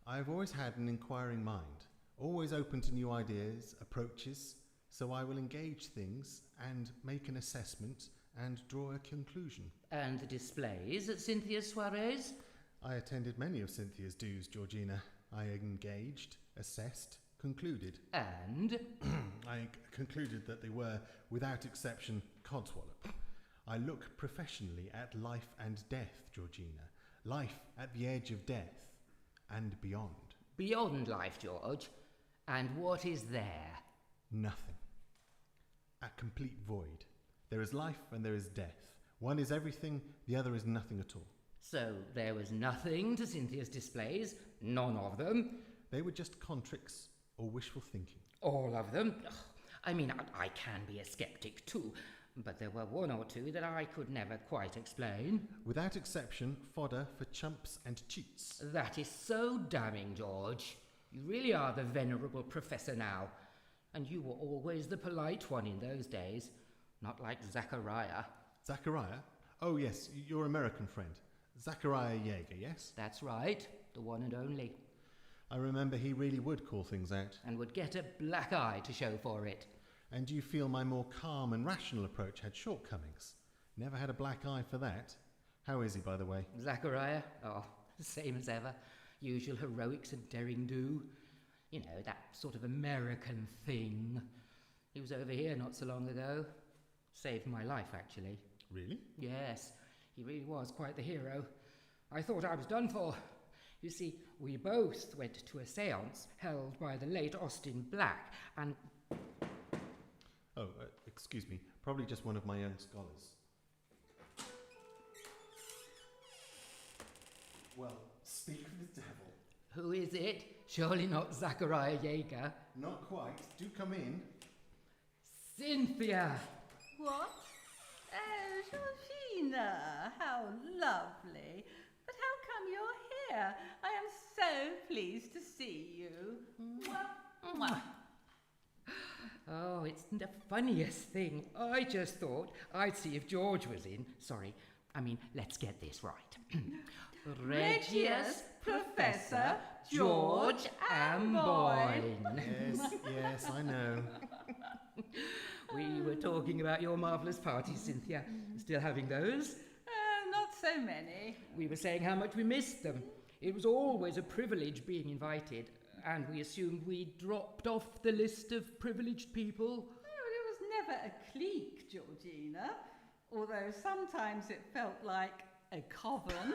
[SPEAKER 8] I've always had an inquiring mind, always open to new ideas, approaches, so I will engage things and make an assessment and draw a conclusion.
[SPEAKER 4] And the displays at Cynthia's soirees?
[SPEAKER 8] I attended many of Cynthia's dues, Georgina. I engaged, assessed, concluded.
[SPEAKER 4] And?
[SPEAKER 8] Concluded that they were, without exception, codswallop. I look professionally at life and death, Georgina. Life at the edge of death and beyond.
[SPEAKER 4] Beyond life, George. And what is there?
[SPEAKER 8] Nothing. A complete void. There is life and there is death. One is everything, the other is nothing at all.
[SPEAKER 4] So there was nothing to Cynthia's displays? None of them?
[SPEAKER 8] They were just contricks or wishful thinking.
[SPEAKER 4] All of them? Ugh, I mean, I can be a skeptic too, but there were one or two that I could never quite explain.
[SPEAKER 8] Without exception, fodder for chumps and cheats.
[SPEAKER 4] That is so damning, George. You really are the venerable professor now. And you were always the polite one in those days. Not like Zachariah.
[SPEAKER 8] Zachariah? Oh yes, your American friend. Zachariah Yeager, yes?
[SPEAKER 4] That's right, the one and only.
[SPEAKER 8] I remember he really would call things out.
[SPEAKER 4] And would get a black eye to show for it.
[SPEAKER 8] And do you feel my more calm and rational approach had shortcomings? Never had a black eye for that. How is he, by the way?
[SPEAKER 4] Zachariah? Oh, same as ever. Usual heroics and daring do. You know, that sort of American thing. He was over here not so long ago. Saved my life, actually.
[SPEAKER 8] Really?
[SPEAKER 4] Yes, he really was quite the hero. I thought I was done for. You see, we both went to a séance held by the late Austin Black, and...
[SPEAKER 8] Oh, excuse me. Probably just one of my young scholars. Well, speak of the devil.
[SPEAKER 4] Who is it? Surely not Zachariah Yeager.
[SPEAKER 8] Not quite. Do come in.
[SPEAKER 4] Cynthia!
[SPEAKER 2] What? Oh, Georgina, how lovely. But how come you're here? I am so pleased to see you. Mwah, mwah.
[SPEAKER 4] Oh, it's the funniest thing. I just thought I'd see if George was in. Sorry, let's get this right.
[SPEAKER 2] Regius Professor
[SPEAKER 4] George Amboyne.
[SPEAKER 8] Yes, I know.
[SPEAKER 4] We were talking about your marvellous parties, Cynthia. Still having those?
[SPEAKER 2] Not so many.
[SPEAKER 4] We were saying how much we missed them. It was always a privilege being invited, and we assumed we dropped off the list of privileged people.
[SPEAKER 2] Oh, it was never a clique, Georgina, although sometimes it felt like a coven.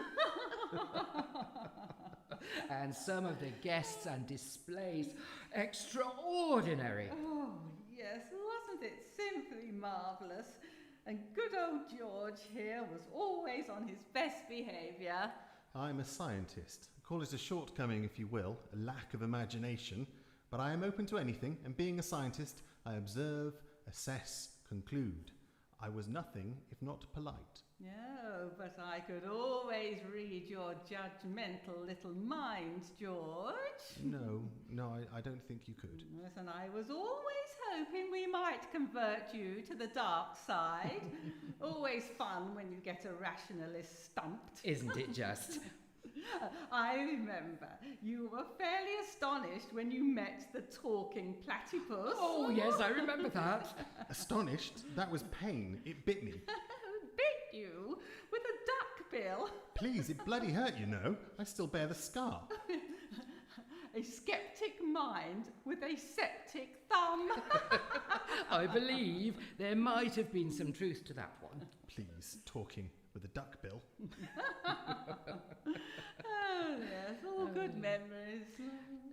[SPEAKER 4] And some of the guests and displays, extraordinary.
[SPEAKER 2] Oh, yes, wasn't it simply marvellous? And good old George here was always on his best behaviour.
[SPEAKER 8] I'm a scientist. Call it a shortcoming, if you will, a lack of imagination. But I am open to anything, and being a scientist, I observe, assess, conclude. I was nothing if not polite.
[SPEAKER 2] No, but I could always read your judgmental little mind, George.
[SPEAKER 8] No, I don't think you could.
[SPEAKER 2] Yes, and I was always hoping we might convert you to the dark side. Always fun when you get a rationalist stumped.
[SPEAKER 4] Isn't it just?
[SPEAKER 2] I remember you were fairly astonished when you met the talking platypus.
[SPEAKER 4] Oh, yes, I remember that.
[SPEAKER 8] Astonished? That was pain. It bit me.
[SPEAKER 2] Bit you with a duck bill.
[SPEAKER 8] Please, it bloody hurt, you know. I still bear the scar.
[SPEAKER 2] A skeptic mind with a septic thumb.
[SPEAKER 4] I believe there might have been some truth to that one.
[SPEAKER 8] Please, talking with a duck bill.
[SPEAKER 2] Oh, yes, all good memories.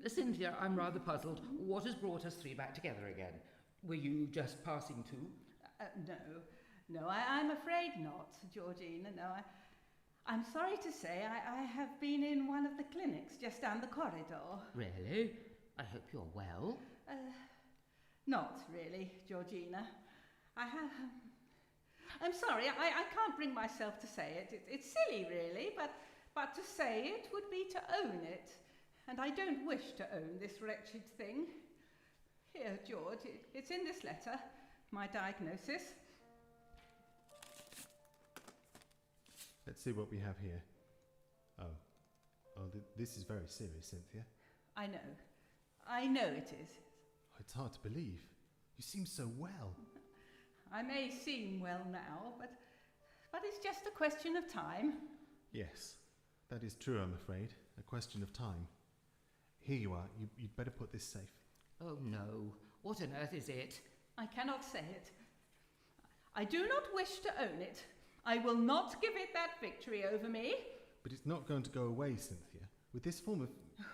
[SPEAKER 4] Cynthia, I'm rather puzzled. What has brought us three back together again? Were you just passing through?
[SPEAKER 2] No, I'm afraid not, Georgina. No, I'm sorry to say I have been in one of the clinics just down the corridor.
[SPEAKER 4] Really? I hope you're well.
[SPEAKER 2] Not really, Georgina. I'm sorry, I can't bring myself to say it. It's silly, really, but to say it would be to own it. And I don't wish to own this wretched thing. Here, George, it's in this letter, my diagnosis.
[SPEAKER 8] Let's see what we have here. This is very serious, Cynthia.
[SPEAKER 2] I know it is.
[SPEAKER 8] It's hard to believe. You seem so well.
[SPEAKER 2] I may seem well now, but it's just a question of time.
[SPEAKER 8] Yes, that is true, I'm afraid. A question of time. Here you are. You'd better put this safe.
[SPEAKER 4] Oh no, what on earth is it?
[SPEAKER 2] I cannot say it. I do not wish to own it. I will not give it that victory over me.
[SPEAKER 8] But it's not going to go away, Cynthia. With this form of...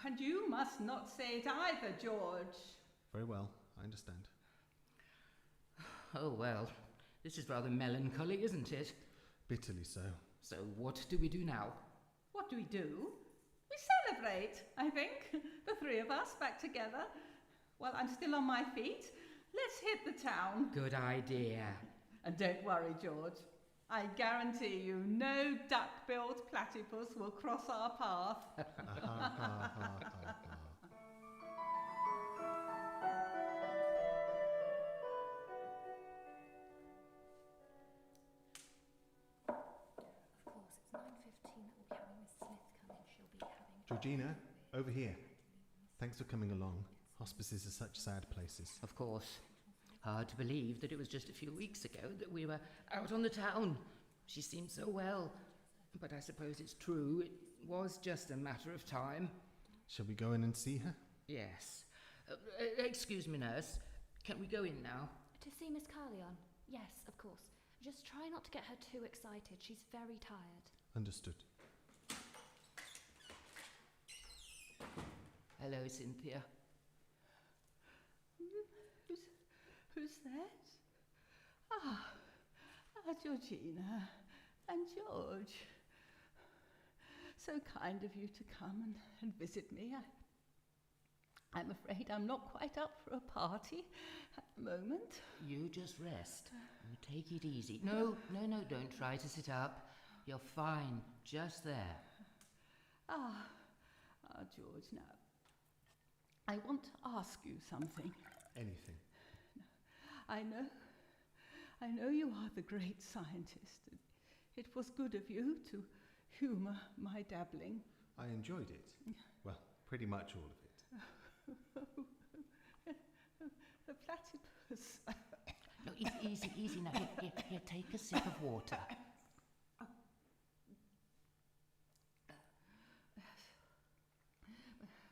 [SPEAKER 2] And you must not say it either, George.
[SPEAKER 8] Very well, I understand.
[SPEAKER 4] Oh well, this is rather melancholy, isn't it?
[SPEAKER 8] Bitterly so.
[SPEAKER 4] So what do we do now?
[SPEAKER 2] What do? We celebrate, I think. The three of us back together. While I'm still on my feet, let's hit the town.
[SPEAKER 4] Good idea.
[SPEAKER 2] And don't worry, George. I guarantee you no duck-billed platypus will cross our path.
[SPEAKER 8] Georgina, over here. Thanks for coming along. Hospices are such sad places.
[SPEAKER 4] Of course. Hard to believe that it was just a few weeks ago that we were out on the town. She seemed so well. But I suppose it's true. It was just a matter of time.
[SPEAKER 8] Shall we go in and see her?
[SPEAKER 4] Yes. Excuse me, nurse. Can we go in now?
[SPEAKER 6] To see Miss Carleon? Yes, of course. Just try not to get her too excited. She's very tired.
[SPEAKER 8] Understood.
[SPEAKER 4] Hello, Cynthia.
[SPEAKER 2] Who's that? Georgina and George. So kind of you to come and visit me. I'm afraid I'm not quite up for a party at the moment.
[SPEAKER 4] You just rest. You take it easy. No, don't try to sit up. You're fine, just there.
[SPEAKER 2] George, now, I want to ask you something.
[SPEAKER 8] Anything.
[SPEAKER 2] I know you are the great scientist. It was good of you to humour my dabbling.
[SPEAKER 8] I enjoyed it. Well, pretty much all of it.
[SPEAKER 2] The platypus.
[SPEAKER 4] No, easy now. Here, take a sip of water.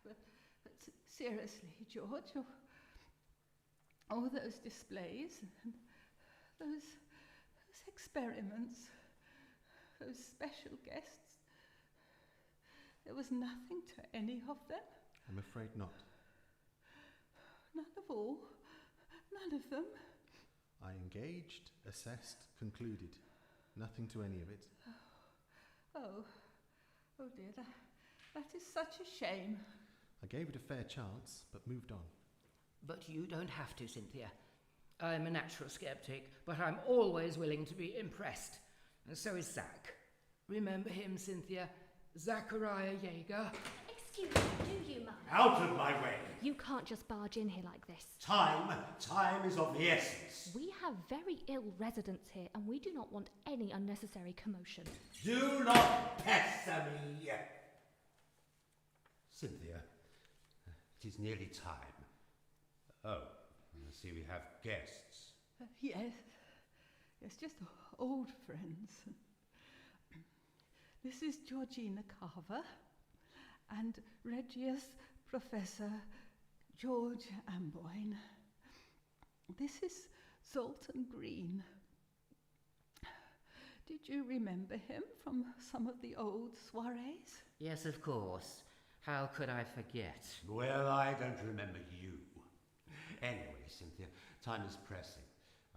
[SPEAKER 2] But seriously, George, all those displays and those experiments, those special guests, there was nothing to any of them?
[SPEAKER 8] I'm afraid not.
[SPEAKER 2] None of all? None of them?
[SPEAKER 8] I engaged, assessed, concluded. Nothing to any of it.
[SPEAKER 2] Oh dear, that is such a shame.
[SPEAKER 8] I gave it a fair chance, but moved on.
[SPEAKER 4] But you don't have to, Cynthia. I'm a natural skeptic, but I'm always willing to be impressed. And so is Zach. Remember him, Cynthia? Zachariah Yeager.
[SPEAKER 6] Excuse me, do you, Mum?
[SPEAKER 5] Out of my way!
[SPEAKER 6] You can't just barge in here like this.
[SPEAKER 5] Time is of the essence.
[SPEAKER 6] We have very ill residents here, and we do not want any unnecessary commotion.
[SPEAKER 5] Do not pester me! Cynthia, it is nearly time. Oh, I see we have guests.
[SPEAKER 2] Yes, just old friends. This is Georgina Carver and Regius Professor George Amboyne. This is Zoltan Green. Did you remember him from some of the old soirees?
[SPEAKER 4] Yes, of course. How could I forget?
[SPEAKER 5] Well, I don't remember you. Anyway, Cynthia, time is pressing.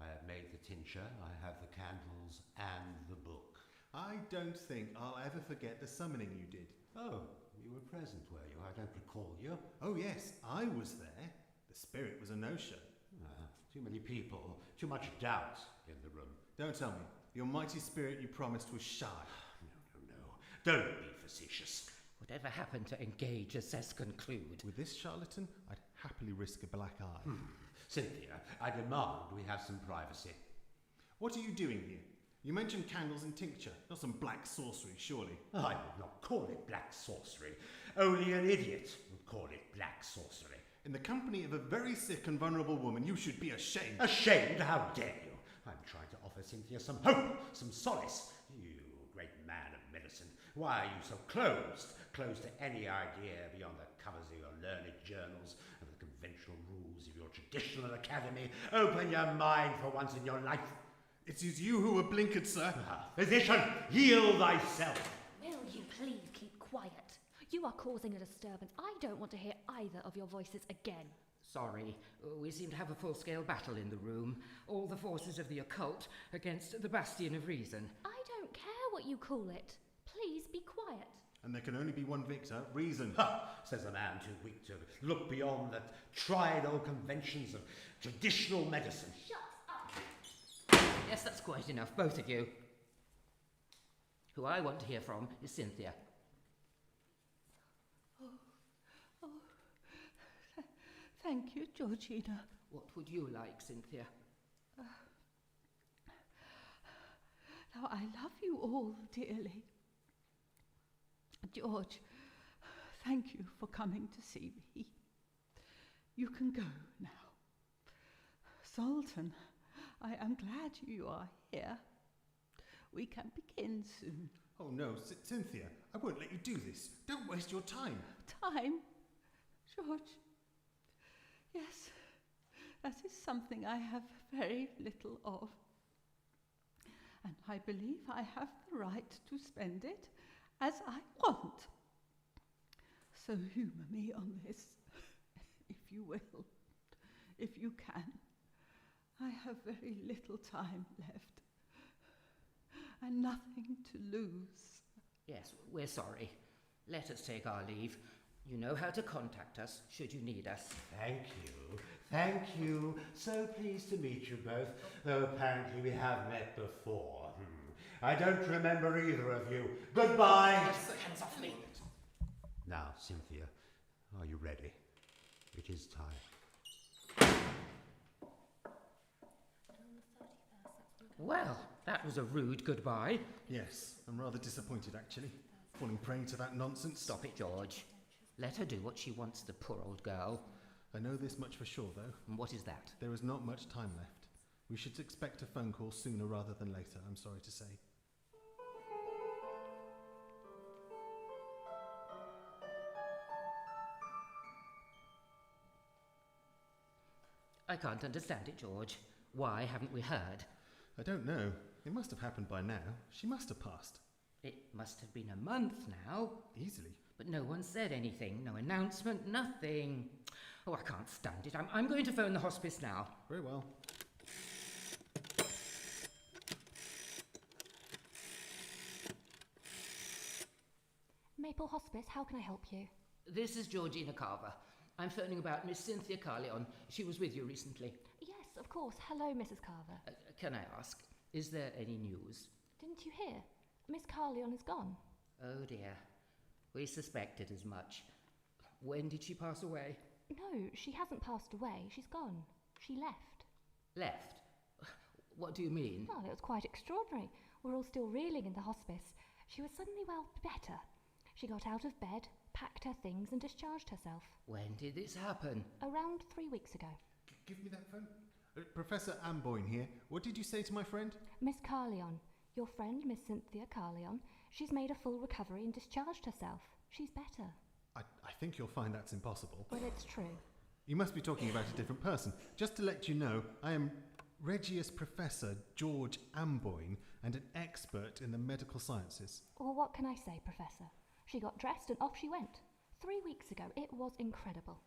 [SPEAKER 5] I have made the tincture, I have the candles and the book.
[SPEAKER 8] I don't think I'll ever forget the summoning you did.
[SPEAKER 5] Oh, you were present, were you? I don't recall you.
[SPEAKER 8] Oh yes, I was there. The spirit was a no-show.
[SPEAKER 5] Too many people, too much doubt in the room.
[SPEAKER 8] Don't tell me. Your mighty spirit you promised was shy.
[SPEAKER 5] No. Don't be facetious.
[SPEAKER 4] Whatever happened to engage, assess, conclude?
[SPEAKER 8] With this charlatan, I'd happily risk a black eye.
[SPEAKER 5] Cynthia, I demand we have some privacy.
[SPEAKER 8] What are you doing here? You mentioned candles and tincture, not some black sorcery, surely.
[SPEAKER 5] I would not call it black sorcery. Only an idiot would call it black sorcery.
[SPEAKER 8] In the company of a very sick and vulnerable woman, you should be ashamed.
[SPEAKER 5] Ashamed? How dare you? I'm trying to offer Cynthia some hope, some solace. You great man of medicine, why are you so closed? Closed to any idea beyond the covers of your learned journals and the conventional rules of your traditional academy? Open your mind for once in your life.
[SPEAKER 8] It is you who are blinkered, sir.
[SPEAKER 5] Physician, heal thyself.
[SPEAKER 6] Will you please keep quiet? You are causing a disturbance. I don't want to hear either of your voices again.
[SPEAKER 4] Sorry, we seem to have a full-scale battle in the room. All the forces of the occult against the bastion of reason.
[SPEAKER 6] I don't care what you call it. Please be quiet.
[SPEAKER 8] And there can only be one victor, reason.
[SPEAKER 5] Says a man too weak to look beyond the tried old conventions of traditional medicine.
[SPEAKER 6] Shut up.
[SPEAKER 4] Yes, that's quite enough, both of you. Who I want to hear from is Cynthia.
[SPEAKER 2] Thank you, Georgina.
[SPEAKER 4] What would you like, Cynthia?
[SPEAKER 2] Now, I love you all dearly. George, thank you for coming to see me. You can go now. Sultan, I am glad you are here. We can begin soon.
[SPEAKER 8] Oh no, Cynthia, I won't let you do this. Don't waste your time.
[SPEAKER 2] Time? George? Yes, that is something I have very little of. And I believe I have the right to spend it as I want. So humour me on this, if you will, if you can. I have very little time left, and nothing to lose.
[SPEAKER 4] Yes, we're sorry. Let us take our leave. You know how to contact us, should you need us.
[SPEAKER 5] Thank you. Thank you. So pleased to meet you both, though apparently we have met before. I don't remember either of you. Goodbye.
[SPEAKER 4] Hands off me.
[SPEAKER 5] Now, Cynthia, are you ready? It is time.
[SPEAKER 4] Well, that was a rude goodbye.
[SPEAKER 8] Yes, I'm rather disappointed actually. Falling prey to that nonsense.
[SPEAKER 4] Stop it, George. Let her do what she wants, the poor old girl.
[SPEAKER 8] I know this much for sure, though.
[SPEAKER 4] And what is that?
[SPEAKER 8] There is not much time left. We should expect a phone call sooner rather than later, I'm sorry to say.
[SPEAKER 4] I can't understand it, George. Why haven't we heard?
[SPEAKER 8] I don't know. It must have happened by now. She must have passed.
[SPEAKER 4] It must have been a month now.
[SPEAKER 8] Easily.
[SPEAKER 4] But no one said anything. No announcement, nothing. Oh, I can't stand it. I'm going to phone the hospice now.
[SPEAKER 8] Very well.
[SPEAKER 6] Maple Hospice, how can I help you?
[SPEAKER 4] This is Georgina Carver. I'm phoning about Miss Cynthia Carleon. She was with you recently.
[SPEAKER 6] Yes, of course. Hello, Mrs. Carver.
[SPEAKER 4] Can I ask, is there any news?
[SPEAKER 6] Didn't you hear? Miss Carleon is gone.
[SPEAKER 4] Oh dear. We suspected as much. When did she pass away?
[SPEAKER 6] No, she hasn't passed away. She's gone. She left.
[SPEAKER 4] Left? What do you mean?
[SPEAKER 6] Well, it was quite extraordinary. We're all still reeling in the hospice. She was suddenly, well, better. She got out of bed, packed her things and discharged herself.
[SPEAKER 4] When did this happen?
[SPEAKER 6] Around 3 weeks ago.
[SPEAKER 8] Give me that phone. Professor Amboyne here. What did you say to my friend?
[SPEAKER 6] Miss Carleon. Your friend, Miss Cynthia Carleon. She's made a full recovery and discharged herself. She's better.
[SPEAKER 8] I think you'll find that's impossible.
[SPEAKER 6] Well, it's true.
[SPEAKER 8] You must be talking about a different person. Just to let you know, I am Regius Professor George Amboyne and an expert in the medical sciences.
[SPEAKER 6] Well, what can I say, Professor? She got dressed and off she went. 3 weeks ago. It was incredible.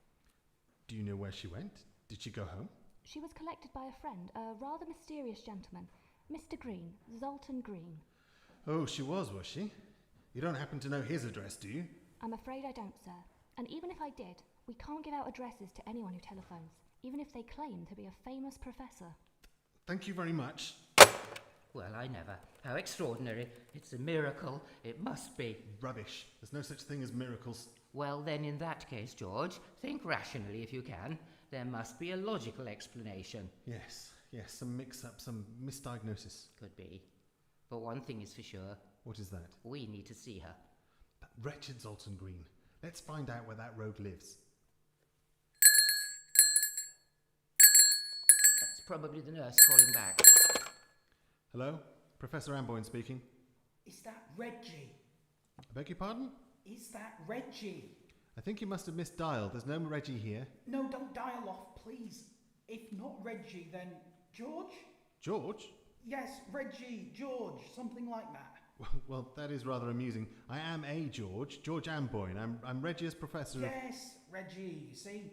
[SPEAKER 8] Do you know where she went? Did she go home?
[SPEAKER 6] She was collected by a friend, a rather mysterious gentleman. Mr. Green, Zoltan Green.
[SPEAKER 8] Oh, she was she? You don't happen to know his address, do you?
[SPEAKER 6] I'm afraid I don't, sir. And even if I did, we can't give out addresses to anyone who telephones. even if they claim to be a famous professor.
[SPEAKER 8] Thank you very much.
[SPEAKER 4] Well, I never. How extraordinary. It's a miracle. It must be.
[SPEAKER 8] Rubbish. There's no such thing as miracles.
[SPEAKER 4] Well, then in that case, George, think rationally if you can. There must be a logical explanation.
[SPEAKER 8] Yes, some mix-up, some misdiagnosis.
[SPEAKER 4] Could be. But one thing is for sure.
[SPEAKER 8] What is that?
[SPEAKER 4] We need to see her.
[SPEAKER 8] That wretched Zoltan Green. Let's find out where that rogue lives.
[SPEAKER 4] That's probably the nurse calling back.
[SPEAKER 8] Hello? Professor Amboyne speaking.
[SPEAKER 7] Is that Reggie?
[SPEAKER 8] I beg your pardon?
[SPEAKER 7] Is that Reggie?
[SPEAKER 8] I think you must have misdialed. There's no Reggie here.
[SPEAKER 7] No, don't dial off, please. If not Reggie, then George?
[SPEAKER 8] George?
[SPEAKER 7] Yes, Reggie, George, something like that.
[SPEAKER 8] Well, that is rather amusing. I am a George Amboyne. I'm Reggie's professor of...
[SPEAKER 7] Yes, Reggie, you see.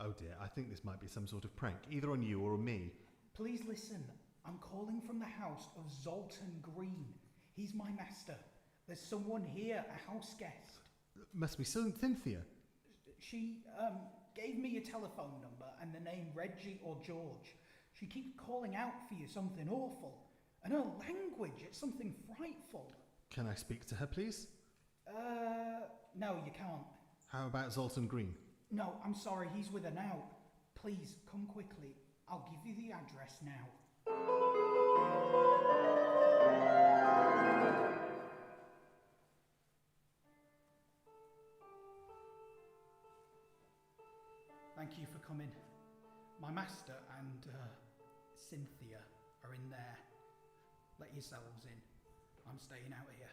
[SPEAKER 8] Oh dear, I think this might be some sort of prank, either on you or on me.
[SPEAKER 7] Please listen. I'm calling from the house of Zoltan Green. He's my master. There's someone here, a house guest.
[SPEAKER 8] Must be Cynthia.
[SPEAKER 7] She gave me a telephone number and the name Reggie or George. She keeps calling out for you something awful. And her language, it's something frightful.
[SPEAKER 8] Can I speak to her, please?
[SPEAKER 7] No, you can't.
[SPEAKER 8] How about Zoltan Green?
[SPEAKER 7] No, I'm sorry, he's with her now. Please, come quickly. I'll give you the address now. Thank you for coming. My master and Cynthia are in there. Let yourselves in. I'm staying out here.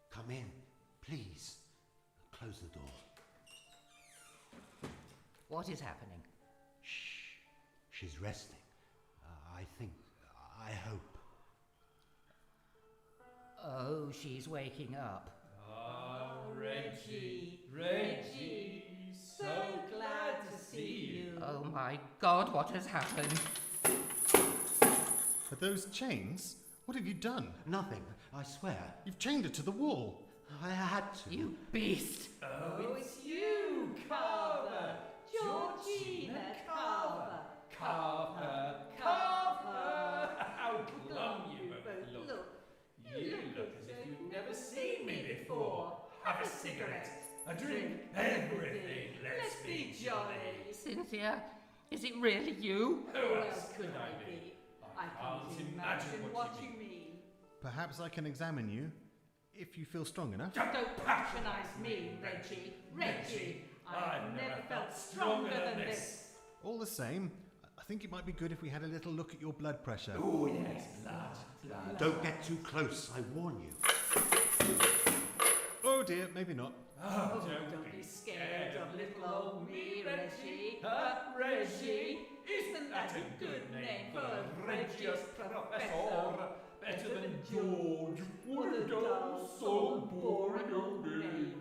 [SPEAKER 5] Come in, please. Close the door.
[SPEAKER 4] What is happening?
[SPEAKER 5] Shh. She's resting. I hope.
[SPEAKER 4] Oh, she's waking up.
[SPEAKER 9] Oh, Reggie, so glad to see you.
[SPEAKER 4] Oh my God, what has happened?
[SPEAKER 8] Are those chains? What have you done?
[SPEAKER 5] Nothing, I swear.
[SPEAKER 8] You've chained her to the wall.
[SPEAKER 5] I had to.
[SPEAKER 4] You beast!
[SPEAKER 9] Oh, it's you, Carver! Georgina Carver! Carver! How glum you both look. You look as if you've never seen me before. Have a cigarette, a drink, everything. Let's be jolly.
[SPEAKER 4] Cynthia, is it really you?
[SPEAKER 9] Who else could I be? I can't imagine what you mean.
[SPEAKER 8] Perhaps I can examine you, if you feel strong enough.
[SPEAKER 9] Don't patronise me, Reggie. Reggie, I've never felt stronger than this.
[SPEAKER 8] All the same, I think it might be good if we had a little look at your blood pressure.
[SPEAKER 9] Oh, yes, blood.
[SPEAKER 5] Don't get too close, I warn you.
[SPEAKER 8] Oh dear, maybe not.
[SPEAKER 9] Oh, don't be scared of little old me, Reggie. Reggie, isn't that a good name for a Regius Professor? Better than George. What a dull, so boring old name.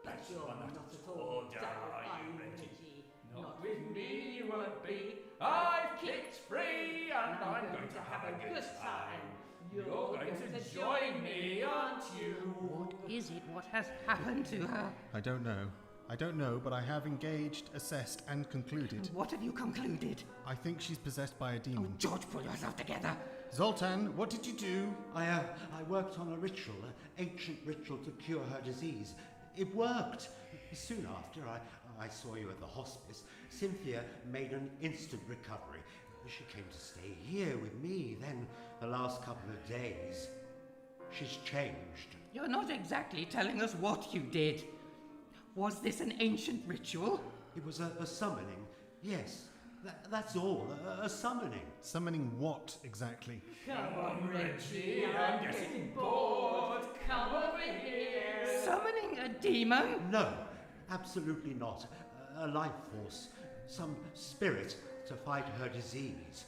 [SPEAKER 9] But you're not at all dull, are you, Reggie? Not with me you won't be. I've kicked free and I'm going to have a good time. You're going to join me, aren't you?
[SPEAKER 4] What is it? What has happened to her?
[SPEAKER 8] I don't know, but I have engaged, assessed, and concluded.
[SPEAKER 4] What have you concluded?
[SPEAKER 8] I think she's possessed by a
[SPEAKER 4] Oh,
[SPEAKER 8] demon.
[SPEAKER 4] George, pull yourself together.
[SPEAKER 8] Zoltan, what did you do?
[SPEAKER 5] I worked on a ritual, an ancient ritual to cure her disease. It worked. Soon after I saw you at the hospice, Cynthia made an instant recovery. She came to stay here with me. Then, the last couple of days, she's changed.
[SPEAKER 4] You're not exactly telling us what you did. Was this an ancient ritual?
[SPEAKER 5] It was a summoning. Yes, that's all. A summoning.
[SPEAKER 8] Summoning what exactly?
[SPEAKER 9] Come on, Reggie, I'm getting bored. Come over here.
[SPEAKER 4] Summoning a demon?
[SPEAKER 5] No, absolutely not. A life force, some spirit to fight her disease.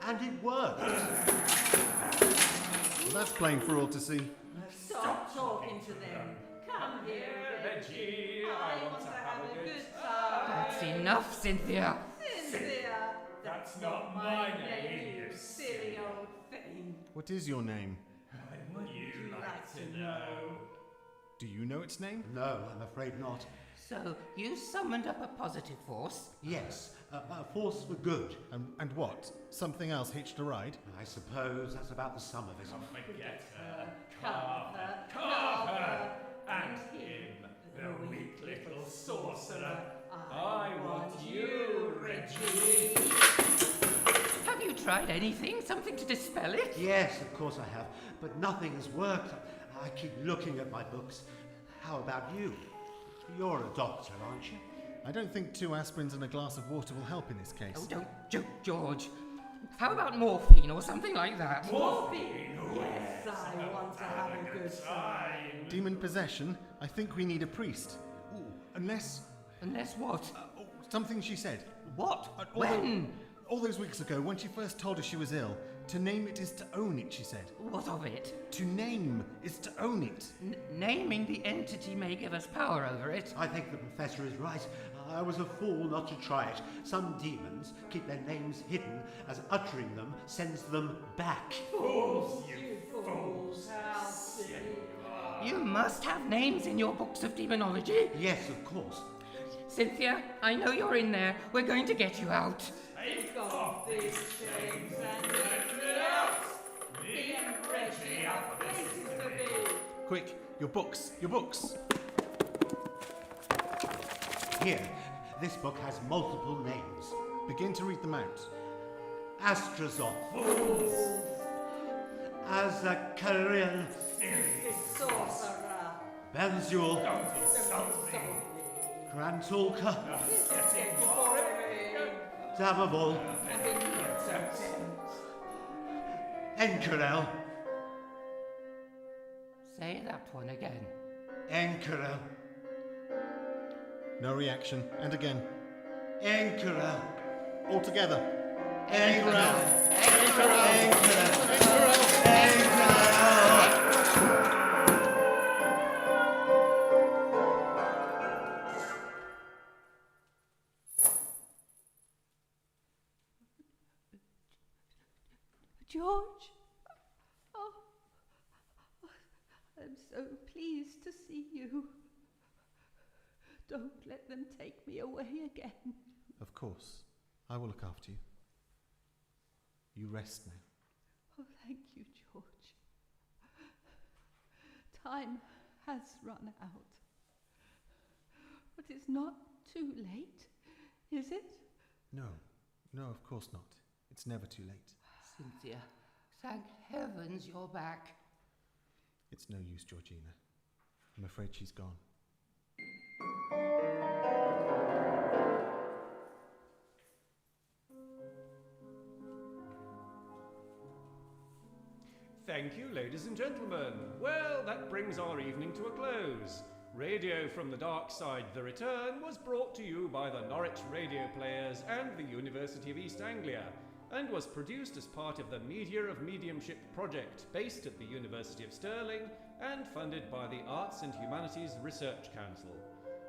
[SPEAKER 5] And it worked.
[SPEAKER 8] Well, that's plain for all to see.
[SPEAKER 9] Stop talking to them. Come here, Reggie. I want to have a good time.
[SPEAKER 4] That's enough, Cynthia.
[SPEAKER 9] Cynthia. That's not my name, you silly old thing.
[SPEAKER 8] What is your name?
[SPEAKER 9] Would you like to know?
[SPEAKER 8] Do you know its name?
[SPEAKER 5] No, I'm afraid not.
[SPEAKER 4] So, you summoned up a positive force?
[SPEAKER 5] Yes, a force for good.
[SPEAKER 8] And what? Something else hitched a ride?
[SPEAKER 5] I suppose that's about the sum of it.
[SPEAKER 9] Forget her, carve her, and him, the weak little sorcerer. I want you, Reggie.
[SPEAKER 4] Have you tried anything? Something to dispel it?
[SPEAKER 5] Yes, of course I have, but nothing has worked. I keep looking at my books. How about you? You're a doctor, aren't you?
[SPEAKER 8] I don't think 2 aspirins and a glass of water will help in this case.
[SPEAKER 4] Oh, don't joke, George. How about morphine or something like that?
[SPEAKER 9] Morphine?
[SPEAKER 10] Yes, I want to have a good time.
[SPEAKER 8] Demon possession? I think we need a priest. Ooh, unless...
[SPEAKER 4] Unless what?
[SPEAKER 8] Something she said.
[SPEAKER 4] What?
[SPEAKER 8] When? All those weeks ago, when she first told us she was ill. To name it is to own it, she said.
[SPEAKER 4] What of it?
[SPEAKER 8] To name is to own it.
[SPEAKER 4] Naming the entity may give us power over it.
[SPEAKER 5] I think the professor is right. I was a fool not to try it. Some demons keep their names hidden, as uttering them sends them back.
[SPEAKER 9] Fools, you fools, how silly you are.
[SPEAKER 4] You must have names in your books of demonology.
[SPEAKER 5] Yes, of course.
[SPEAKER 4] Cynthia, I know you're in there. We're going to get you out.
[SPEAKER 9] Take off these chains and let me out. Me and Reggie are places to be.
[SPEAKER 8] Quick, your books, your books.
[SPEAKER 5] Here, this book has multiple names.
[SPEAKER 8] Begin to read them out.
[SPEAKER 5] Astrazoth.
[SPEAKER 9] Fools.
[SPEAKER 5] Azakarian.
[SPEAKER 9] Silly.
[SPEAKER 10] Sorcerer.
[SPEAKER 5] Benzul.
[SPEAKER 9] Don't insult me.
[SPEAKER 5] Grantulka.
[SPEAKER 9] Getting boring.
[SPEAKER 5] Dabavol. Enkerel.
[SPEAKER 4] Say that one again.
[SPEAKER 5] Enkerel.
[SPEAKER 8] No reaction. And again.
[SPEAKER 5] Enkerel.
[SPEAKER 8] All together.
[SPEAKER 5] Enkerel. Enkerel.
[SPEAKER 2] George? Oh, I'm so pleased to see you. Don't let them take me away again.
[SPEAKER 8] Of course. I will look after you. You rest now.
[SPEAKER 2] Oh, thank you, George. Time has run out. But it's not too late, is it?
[SPEAKER 8] No, of course not. It's never too late.
[SPEAKER 4] Cynthia, thank heavens you're back.
[SPEAKER 8] It's no use, Georgina. I'm afraid she's gone.
[SPEAKER 3] Thank you, ladies and gentlemen. Well, that brings our evening to a close. Radio from the Dark Side, The Return, was brought to you by the Norwich Radio Players and the University of East Anglia, and was produced as part of the Media of Mediumship project based at the University of Stirling and funded by the Arts and Humanities Research Council.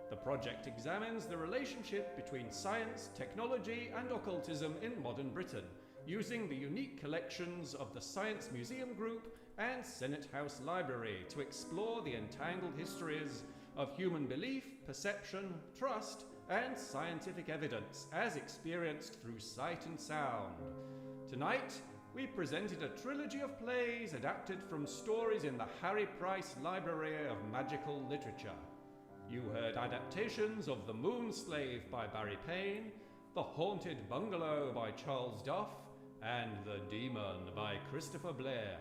[SPEAKER 3] The project examines the relationship between science, technology and occultism in modern Britain, using the unique collections of the Science Museum Group and Senate House Library to explore the entangled histories of human belief, perception, trust and scientific evidence as experienced through sight and sound. Tonight, we presented a trilogy of plays adapted from stories in the Harry Price Library of Magical Literature. You heard adaptations of The Moon Slave by Barry Payne, The Haunted Bungalow by Charles Duff, and The Demon by Christopher Blair.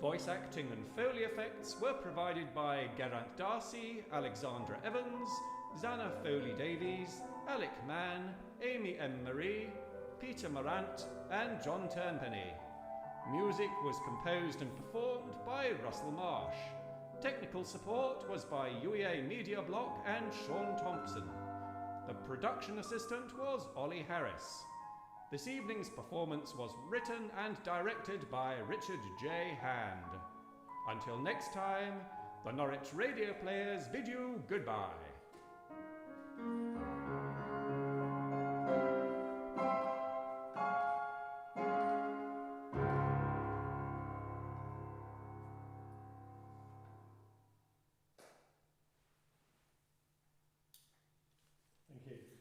[SPEAKER 3] Voice acting and Foley effects were provided by Geraint Darcy, Alexandra Evans, Zana Foley-Davies, Alec Mann, Amy M. Marie, Peter Morant, and John Turnpenny. Music was composed and performed by Russell Marsh. Technical support was by UEA Media Block and Sean Thompson. The production assistant was Ollie Harris. This evening's performance was written and directed by Richard J. Hand. Until next time, the Norwich Radio Players bid you goodbye.
[SPEAKER 1] you.